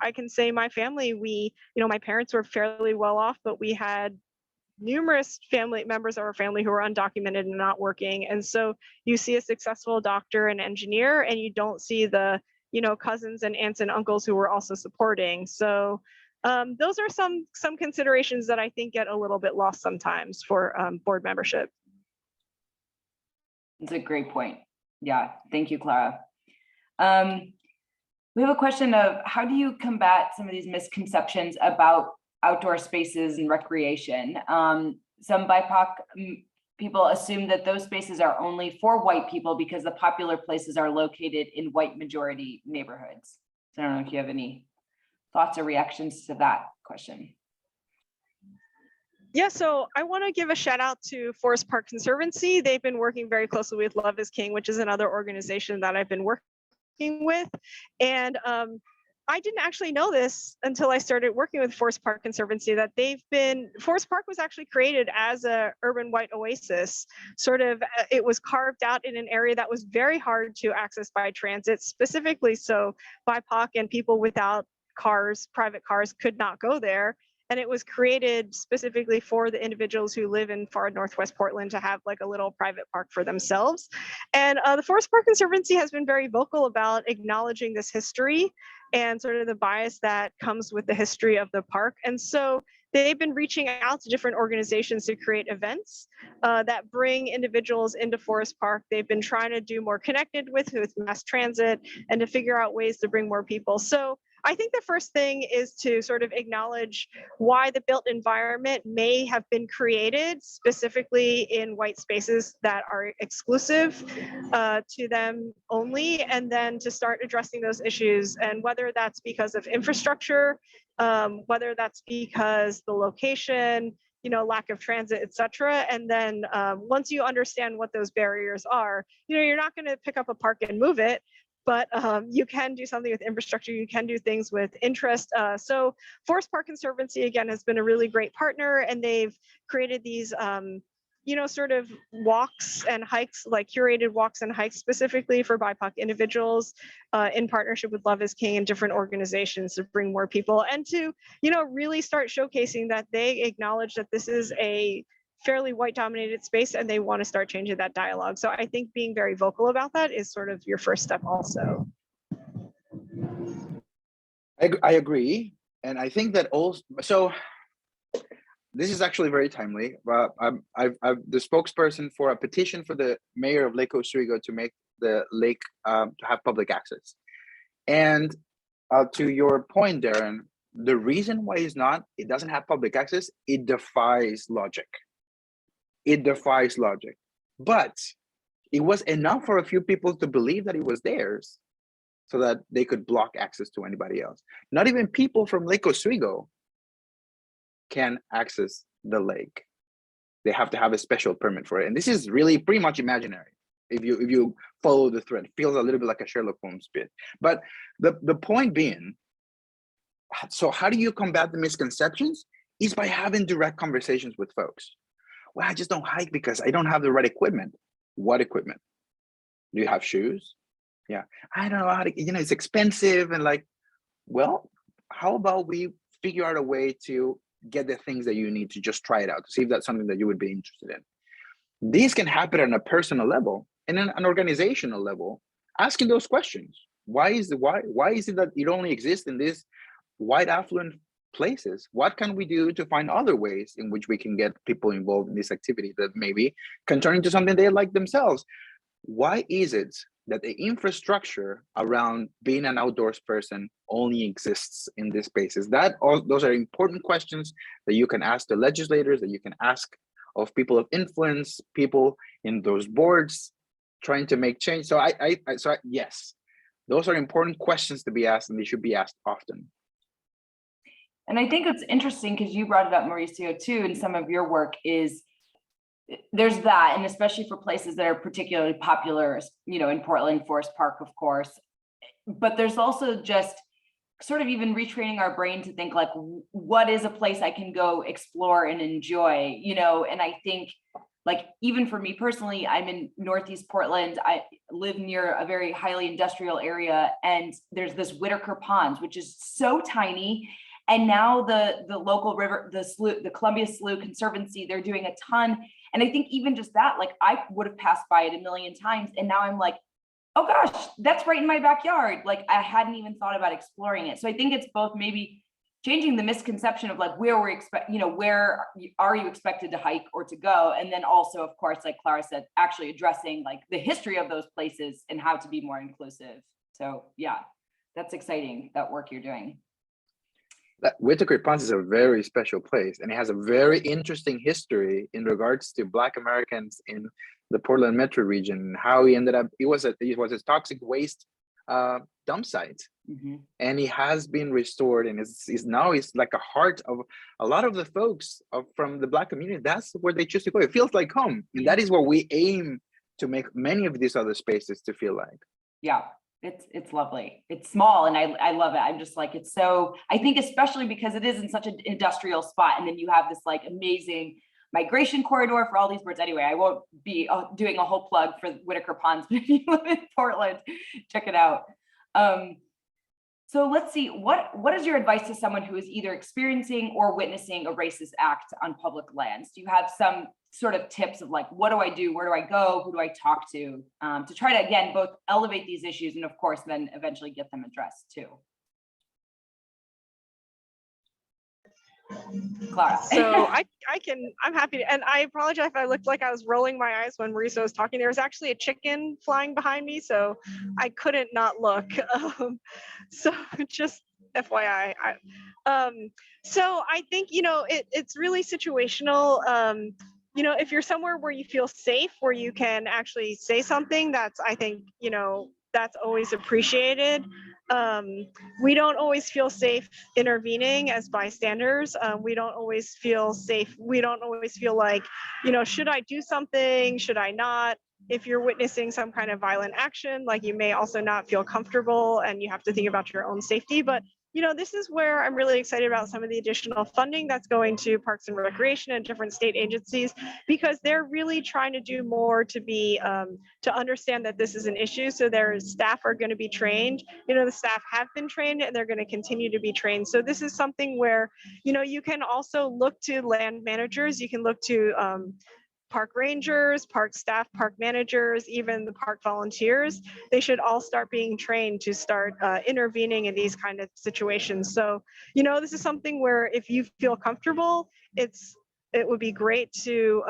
I can say my family, my parents were fairly well off, but we had numerous family members of our family who are undocumented and not working. And so you see a successful doctor and engineer, and you don't see the, cousins and aunts and uncles who were also supporting. So those are some considerations that I think get a little bit lost sometimes for board membership. It's a great point. Yeah, thank you, Clara. We have a question of how do you combat some of these misconceptions about outdoor spaces and recreation? Some BIPOC people assume that those spaces are only for white people because the popular places are located in white majority neighborhoods. So I don't know if you have any thoughts or reactions to that question. Yeah, so I want to give a shout out to Forest Park Conservancy. They've been working very closely with Love is King, which is another organization that I've been working with. And I didn't actually know this until I started working with Forest Park Conservancy, that Forest Park was actually created as a urban white oasis. It was carved out in an area that was very hard to access by transit, specifically so BIPOC and people without cars, private cars, could not go there. And it was created specifically for the individuals who live in far northwest Portland to have like a little private park for themselves. And the Forest Park Conservancy has been very vocal about acknowledging this history and sort of the bias that comes with the history of the park. And so they've been reaching out to different organizations to create events that bring individuals into Forest Park. They've been trying to do more connected with mass transit and to figure out ways to bring more people. So I think the first thing is to sort of acknowledge why the built environment may have been created specifically in white spaces that are exclusive to them only, and then to start addressing those issues. And whether that's because of infrastructure, whether that's because the location, lack of transit, et cetera. And then once you understand what those barriers are, you're not going to pick up a park and move it, but you can do something with infrastructure. You can do things with interest. So Forest Park Conservancy, again, has been a really great partner, and they've created these, sort of walks and hikes, like curated walks and hikes specifically for BIPOC individuals in partnership with Love is King and different organizations to bring more people and to, really start showcasing that they acknowledge that this is a fairly white dominated space and they want to start changing that dialogue. So I think being very vocal about that is sort of your first step also. I agree. And I think that also, so this is actually very timely. I'm the spokesperson for a petition for the mayor of Lake Oswego to make the lake to have public access. And to your point, Darren, the reason why it doesn't have public access, it defies logic. It defies logic. But it was enough for a few people to believe that it was theirs so that they could block access to anybody else. Not even people from Lake Oswego can access the lake. They have to have a special permit for it. And this is really pretty much imaginary. If you follow the thread, it feels a little bit like a Sherlock Holmes bit. But the point being, so how do you combat the misconceptions? Is by having direct conversations with folks. Well, I just don't hike because I don't have the right equipment. What equipment? Do you have shoes? Yeah, I don't know how to, it's expensive. And like, well, how about we figure out a way to get the things that you need to just try it out, to see if that's something that you would be interested in. These can happen on a personal level and then an organizational level, asking those questions. Why is it that it only exists in these white affluent places? What can we do to find other ways in which we can get people involved in this activity that maybe can turn into something they like themselves? Why is it that the infrastructure around being an outdoors person only exists in these spaces? Those are important questions that you can ask the legislators, that you can ask of people of influence, people in those boards trying to make change. So yes, those are important questions to be asked, and they should be asked often. And I think it's interesting because you brought it up, Mauricio, too, in some of your work, is there's that, and especially for places that are particularly popular, in Portland, Forest Park, of course. but there's also just sort of even retraining our brain to think like, what is a place I can go explore and enjoy, you know? And I think like, even for me personally, I'm in Northeast Portland. I live near a very highly industrial area, and there's this Whitaker Ponds, which is so tiny. And now the local river, the Columbia Slough Conservancy, they're doing a ton. And I think even just that, like I would have passed by it a million times. And now I'm like, oh gosh, that's right in my backyard. Like I hadn't even thought about exploring it. So I think it's both maybe changing the misconception of like where we're where are you expected to hike or to go? And then also, of course, like Clara said, actually addressing like the history of those places and how to be more inclusive. So yeah, that's exciting, that work you're doing. That Whitaker Ponds is a very special place, and it has a very interesting history in regards to Black Americans in the Portland metro region. How he ended up, it was a toxic waste dump site, and it has been restored, and is now like a heart of a lot of the folks from the Black community. That's where they choose to go. It feels like home, and that is what we aim to make many of these other spaces to feel like. Yeah. It's lovely. It's small and I love it. I'm just like, it's so, I think especially because it is in such an industrial spot, and then you have this like amazing migration corridor for all these birds. Anyway, I won't be doing a whole plug for Whitaker Ponds, but if you live in Portland, check it out. So let's see, what is your advice to someone who is either experiencing or witnessing a racist act on public lands? Do you have some sort of tips of like, what do I do? Where do I go? Who do I talk to try to, again, both elevate these issues and of course, then eventually get them addressed too? Clara. So I'm happy to, and I apologize if I looked like I was rolling my eyes when Mauricio was talking. There was actually a chicken flying behind me, so I couldn't not look. So just FYI. So I think, it's really situational. If you're somewhere where you feel safe, where you can actually say something, that's, I think, that's always appreciated. We don't always feel safe intervening as bystanders. We don't always feel safe. We don't always feel like, should I do something? Should I not? If you're witnessing some kind of violent action, like you may also not feel comfortable, and you have to think about your own safety. But this is where I'm really excited about some of the additional funding that's going to Parks and Recreation and different state agencies, because they're really trying to do more to be to understand that this is an issue. So their staff are going to be trained. The staff have been trained, and they're going to continue to be trained. So this is something where you can also look to land managers. You can look to park rangers, park staff, park managers, even the park volunteers. They should all start being trained to start intervening in these kind of situations. So, this is something where if you feel comfortable, it would be great to,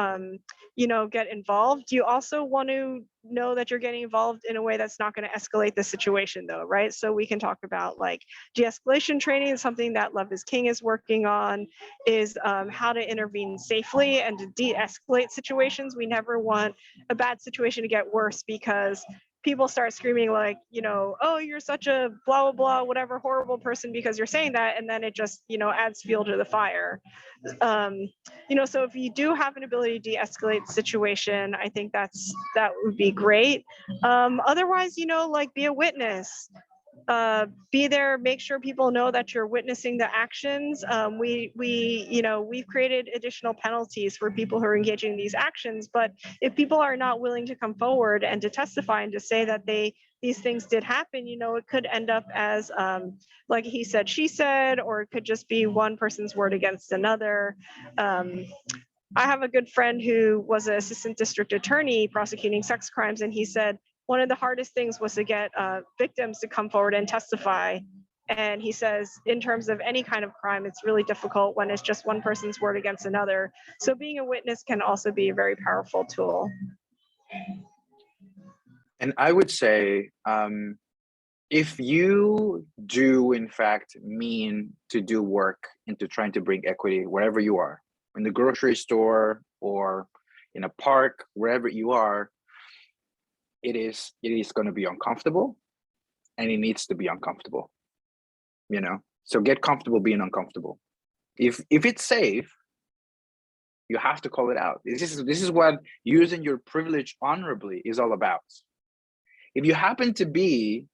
get involved. You also want to know that you're getting involved in a way that's not going to escalate the situation though, right? So we can talk about like de-escalation training is something that Love is King is working on, is how to intervene safely and to de-escalate situations. We never want a bad situation to get worse because people start screaming like, oh, you're such a blah, blah, blah, whatever horrible person because you're saying that. And then it just, adds fuel to the fire. So if you do have an ability to de-escalate the situation, I think that would be great. Otherwise, like be a witness. Be there, make sure people know that you're witnessing the actions. We've created additional penalties for people who are engaging in these actions, but if people are not willing to come forward and to testify and to say that these things did happen, it could end up as like he said, she said, or it could just be one person's word against another. I have a good friend who was an assistant district attorney prosecuting sex crimes, and he said, one of the hardest things was to get victims to come forward and testify. And he says, in terms of any kind of crime, it's really difficult when it's just one person's word against another. So being a witness can also be a very powerful tool. And I would say, if you do, in fact, mean to do work into trying to bring equity wherever you are, in the grocery store or in a park, wherever you are, it is going to be uncomfortable, and it needs to be uncomfortable, so get comfortable being uncomfortable. If it's safe, you have to call it out. This is what using your privilege honorably is all about. If you happen to be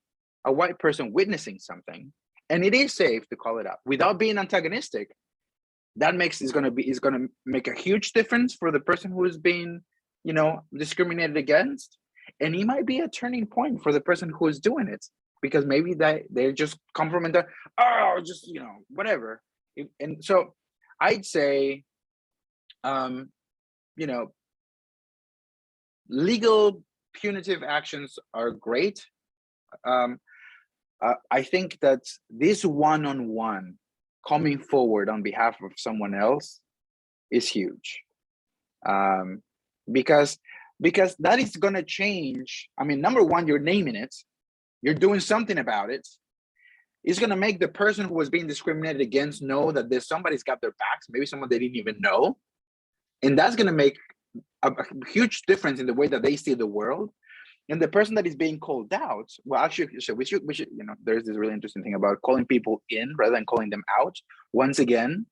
a white person witnessing something, and it is safe to call it out without being antagonistic, that is going to make a huge difference for the person who is being, discriminated against, and it might be a turning point for the person who is doing it, because maybe they just come from whatever. And so I'd say, legal punitive actions are great. I think that this one-on-one coming forward on behalf of someone else is huge, because that is going to change. I mean, number one, you're naming it, you're doing something about it. It's going to make the person who was being discriminated against know that there's somebody's got their backs, maybe someone they didn't even know, and that's going to make a huge difference in the way that they see the world. And the person that is being called out, well, actually, we should, there's this really interesting thing about calling people in rather than calling them out. Once again,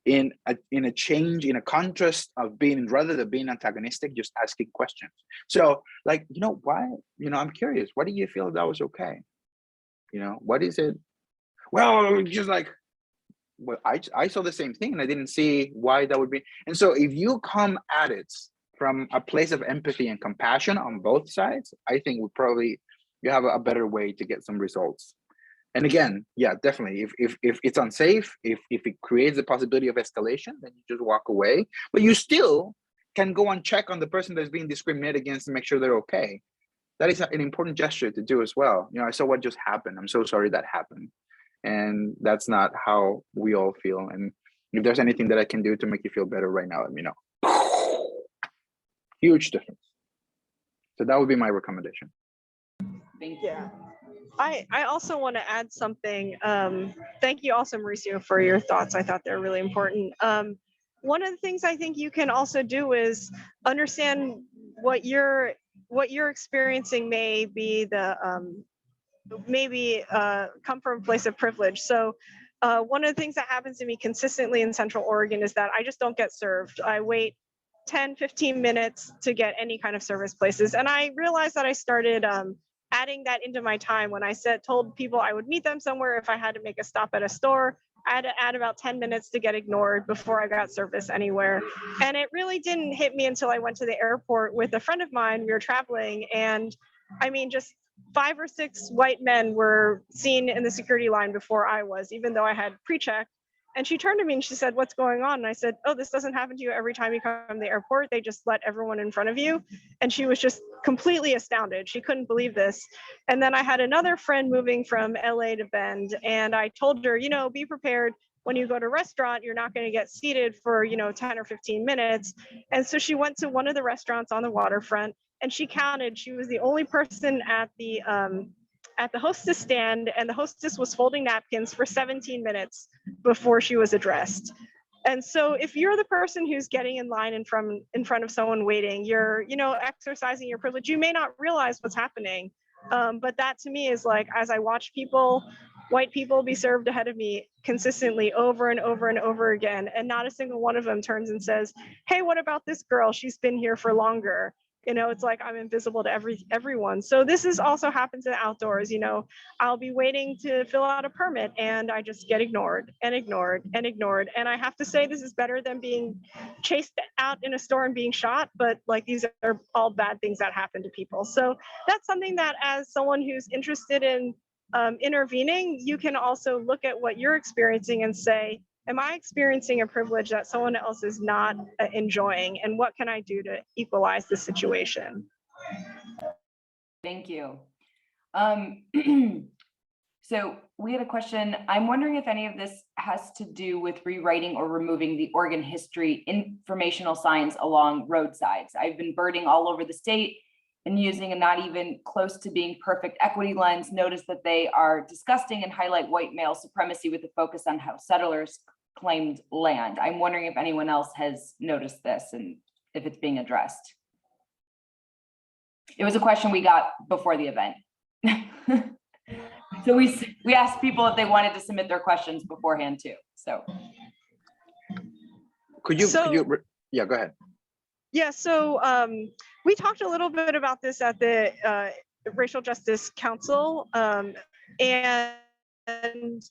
in a change, in a contrast of being, rather than being antagonistic, just asking questions. So, like, why? I'm curious. Why do you feel that was okay? What is it? Well, just like, well, I saw the same thing, and I didn't see why that would be. And so, if you come at it from a place of empathy and compassion on both sides, I think you have a better way to get some results. And again, yeah, definitely, if it's unsafe, if it creates the possibility of escalation, then you just walk away. But you still can go and check on the person that's being discriminated against and make sure they're okay. That is an important gesture to do as well. I saw what just happened. I'm so sorry that happened. And that's not how we all feel. And if there's anything that I can do to make you feel better right now, let me know. Huge difference. So that would be my recommendation. Thank you. Yeah. I also want to add something. Thank you also, Mauricio, for your thoughts. I thought they're really important. One of the things I think you can also do is understand what you're experiencing may be come from a place of privilege. So one of the things that happens to me consistently in Central Oregon is that I just don't get served. I wait 10, 15 minutes to get any kind of service places. And I realized that I started adding that into my time when I told people I would meet them somewhere. If I had to make a stop at a store, I had to add about 10 minutes to get ignored before I got service anywhere. And it really didn't hit me until I went to the airport with a friend of mine. We were traveling, and I mean, just 5 or 6 white men were seen in the security line before I was, even though I had pre-check. And she turned to me and she said, "What's going on?" And I said, "Oh, this doesn't happen to you every time you come to the airport. They just let everyone in front of you." And she was just completely astounded. She couldn't believe this. And then I had another friend moving from LA to Bend, and I told her, be prepared. When you go to a restaurant, you're not going to get seated for, 10 or 15 minutes. And so she went to one of the restaurants on the waterfront, and she counted. She was the only person at the hostess stand, and the hostess was folding napkins for 17 minutes before she was addressed. And so if you're the person who's getting in line in front of someone waiting, you're, exercising your privilege. You may not realize what's happening. But that to me is like, as I watch white people be served ahead of me consistently over and over and over again, and not a single one of them turns and says, "Hey, what about this girl? She's been here for longer." It's like I'm invisible to everyone. So this also happens in outdoors. I'll be waiting to fill out a permit, and I just get ignored and ignored and ignored. And I have to say, this is better than being chased out in a store and being shot. But like, these are all bad things that happen to people. So that's something that, as someone who's interested in intervening, you can also look at what you're experiencing and say, am I experiencing a privilege that someone else is not enjoying? And what can I do to equalize the situation? Thank you. So we had a question. I'm wondering if any of this has to do with rewriting or removing the Oregon history informational signs along roadsides. I've been birding all over the state and using a not even close to being perfect equity lens, notice that they are disgusting and highlight white male supremacy with a focus on how settlers claimed land. I'm wondering if anyone else has noticed this and if it's being addressed. It was a question we got before the event. So we asked people if they wanted to submit their questions beforehand too. So yeah, go ahead. Yeah, so we talked a little bit about this at the Racial Justice Council. And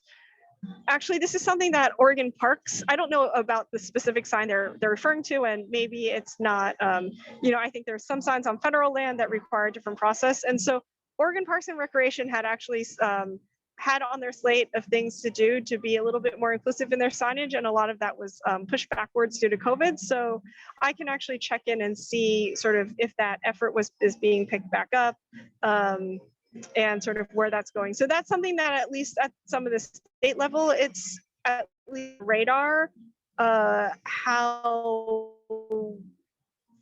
actually, this is something that Oregon Parks, I don't know about the specific sign they're referring to, and maybe it's not, I think there's some signs on federal land that require a different process. And so Oregon Parks and Recreation had actually had on their slate of things to do to be a little bit more inclusive in their signage, and a lot of that was pushed backwards due to COVID. So I can actually check in and see sort of if that effort is being picked back up, and sort of where that's going. So that's something that at least at some of the state level, it's at least radar, how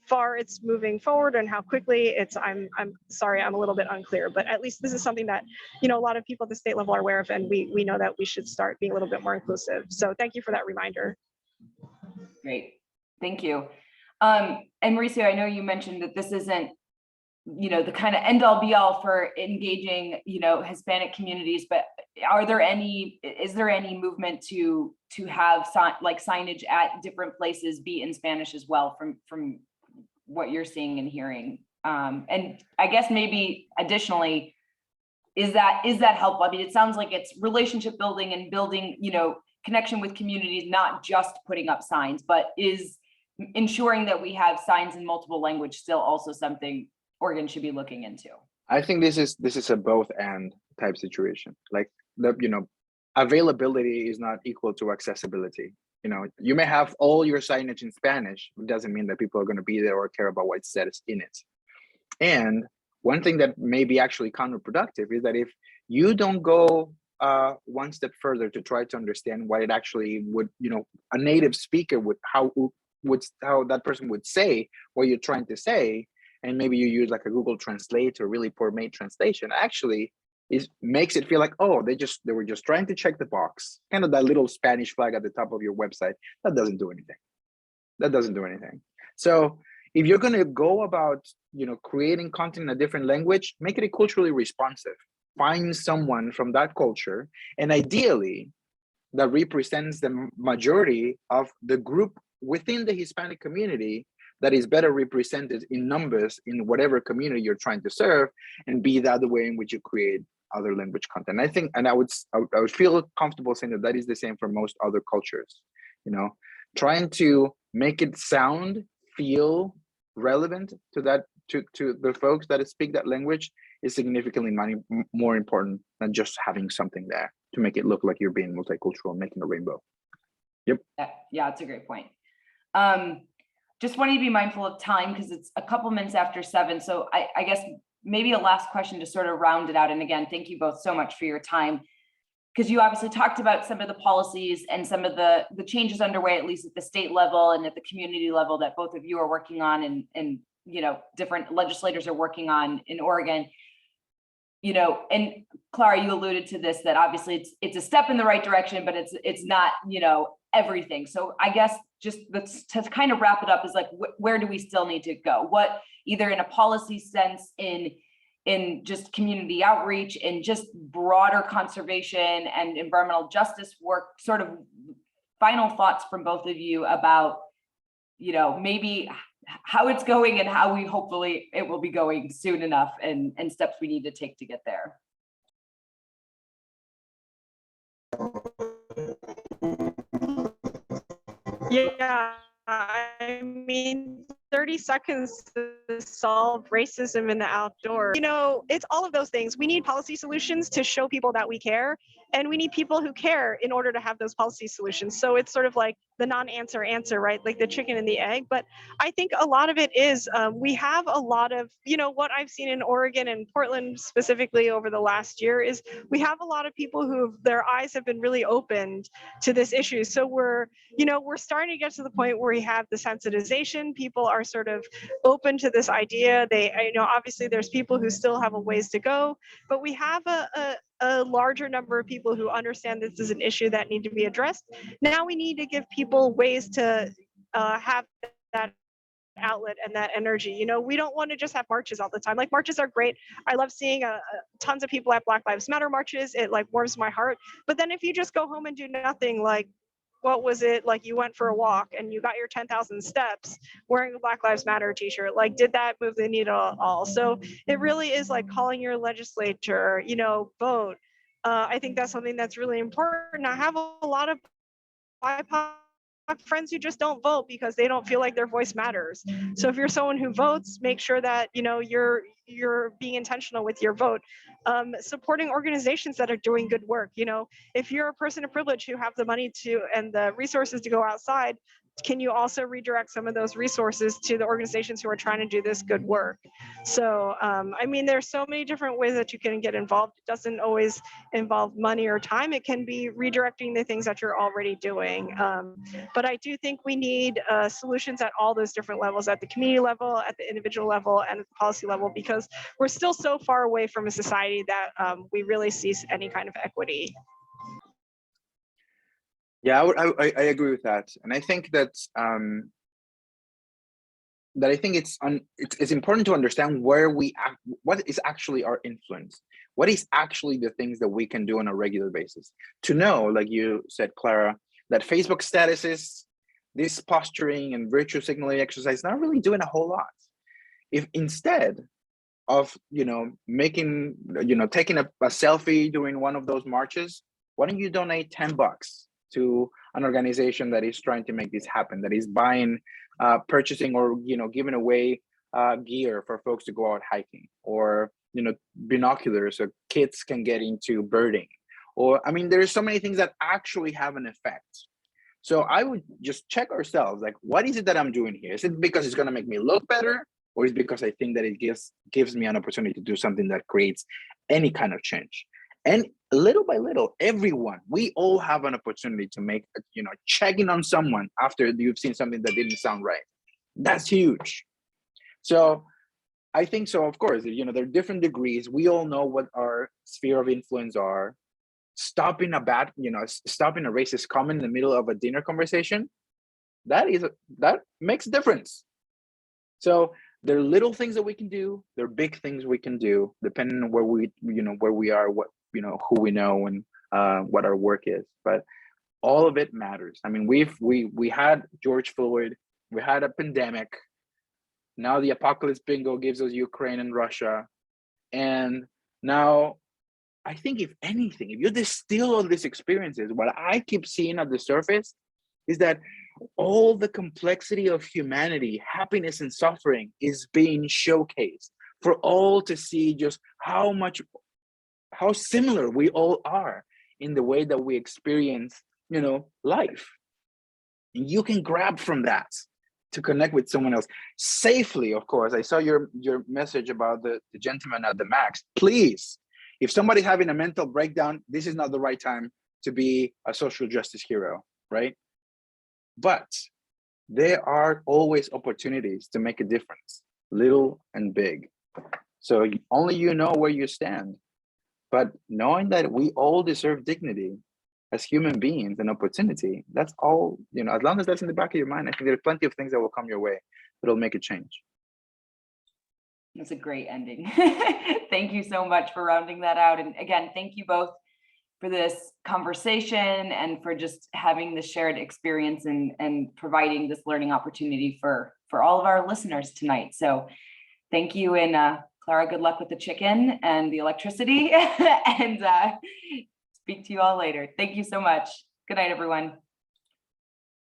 far it's moving forward and how quickly it's, I'm sorry, I'm a little bit unclear, but at least this is something that, a lot of people at the state level are aware of, and we know that we should start being a little bit more inclusive. So thank you for that reminder. Great, thank you. And Mauricio, I know you mentioned that this isn't, the kind of end all be all for engaging, Hispanic communities, but is there any movement to have signage at different places be in Spanish as well from what you're seeing and hearing? And I guess maybe additionally, is that helpful? I mean, it sounds like it's relationship building and building, connection with communities, not just putting up signs, but is ensuring that we have signs in multiple language still also something Oregon should be looking into? I think this is a both and type situation. Like availability is not equal to accessibility. You may have all your signage in Spanish, it doesn't mean that people are going to be there or care about what says in it. And one thing that may be actually counterproductive is that if you don't go one step further to try to understand what it actually would, a native speaker would, how that person would say what you're trying to say, and maybe you use like a Google Translate or really poor made translation, actually makes it feel like, oh, they were just trying to check the box, kind of that little Spanish flag at the top of your website. That doesn't do anything. So if you're going to go about, creating content in a different language, make it culturally responsive. Find someone from that culture, and ideally that represents the majority of the group within the Hispanic community that is better represented in numbers in whatever community you're trying to serve, and be that the way in which you create other language content. I think, and I would feel comfortable saying that is the same for most other cultures. Trying to make it feel relevant to the folks that speak that language is significantly more important than just having something there to make it look like you're being multicultural and making a rainbow. Yep. Yeah, it's a great point. Just wanting to be mindful of time because it's a couple minutes after 7. So I guess maybe a last question to sort of round it out. And again, thank you both so much for your time, because you obviously talked about some of the policies and some of the changes underway, at least at the state level and at the community level, that both of you are working on and different legislators are working on in Oregon. And Clara, you alluded to this, that obviously it's a step in the right direction, but it's not, everything. So I guess just to kind of wrap it up is like, where do we still need to go? What, either in a policy sense, in just community outreach and just broader conservation and environmental justice work, sort of final thoughts from both of you about, maybe how it's going and how we hopefully it will be going soon enough, and steps we need to take to get there. Yeah, I mean, 30 seconds to solve racism in the outdoors. It's all of those things. We need policy solutions to show people that we care, and we need people who care in order to have those policy solutions. So it's sort of like the non-answer answer, right? Like the chicken and the egg. But I think a lot of it is we have a lot of, what I've seen in Oregon and Portland specifically over the last year is we have a lot of people who their eyes have been really opened to this issue. So we're starting to get to the point where we have the sensitization. People are sort of open to this idea. Obviously there's people who still have a ways to go, but we have a larger number of people who understand this is an issue that need to be addressed. Now we need to give people ways to have that outlet and that energy. We don't want to just have marches all the time. Like, marches are great. I love seeing tons of people at Black Lives Matter marches. It like warms my heart. But then if you just go home and do nothing, like, what was it like? You went for a walk and you got your 10,000 steps wearing a Black Lives Matter t-shirt. Like, did that move the needle at all? So it really is like calling your legislature, vote. I think that's something that's really important. I have a lot of BIPOC friends who just don't vote because they don't feel like their voice matters. So if you're someone who votes, make sure that you're being intentional with your vote. Supporting organizations that are doing good work. If you're a person of privilege who have the money and the resources to go outside, can you also redirect some of those resources to the organizations who are trying to do this good work? So, there's so many different ways that you can get involved. It doesn't always involve money or time. It can be redirecting the things that you're already doing. But I do think we need solutions at all those different levels, at the community level, at the individual level, and at the policy level, because we're still so far away from a society that we really see any kind of equity. Yeah, I agree with that, and I think that I think it's important to understand what is actually our influence, what is actually the things that we can do on a regular basis. To know, like you said, Clara, that Facebook statuses, this posturing and virtue signaling exercise, not really doing a whole lot. If instead of taking a selfie during one of those marches, why don't you donate $10 to an organization that is trying to make this happen, that is buying, purchasing, or giving away gear for folks to go out hiking, or binoculars so kids can get into birding, or there's so many things that actually have an effect. So I would just check ourselves, like, what is it that I'm doing here? Is it because it's going to make me look better, or is it because I think that it gives me an opportunity to do something that creates any kind of change? And little by little, we all have an opportunity to make, checking on someone after you've seen something that didn't sound right. That's huge. So I think so, of course, there are different degrees. We all know what our sphere of influence are. Stopping a racist comment in the middle of a dinner conversation, that makes a difference. So there are little things that we can do. There are big things we can do, depending on where we are, who we know, and what our work is. But all of it matters. We had George Floyd, we had a pandemic. Now the apocalypse bingo gives us Ukraine and Russia, and now I think if you distill all these experiences, what I keep seeing at the surface is that all the complexity of humanity, happiness and suffering, is being showcased for all to see just how similar we all are in the way that we experience, life. And you can grab from that to connect with someone else safely. Of course, I saw your message about the gentleman at the Max. Please, if somebody's having a mental breakdown, this is not the right time to be a social justice hero, right? But there are always opportunities to make a difference, little and big. So only you know where you stand. But knowing that we all deserve dignity as human beings and opportunity, that's all, as long as that's in the back of your mind, I think there are plenty of things that will come your way that'll make a change. That's a great ending. Thank you so much for rounding that out. And again, thank you both for this conversation and for just having the shared experience and providing this learning opportunity for all of our listeners tonight. So thank you. And Clara, good luck with the chicken and the electricity, and speak to you all later. Thank you so much. Good night, everyone.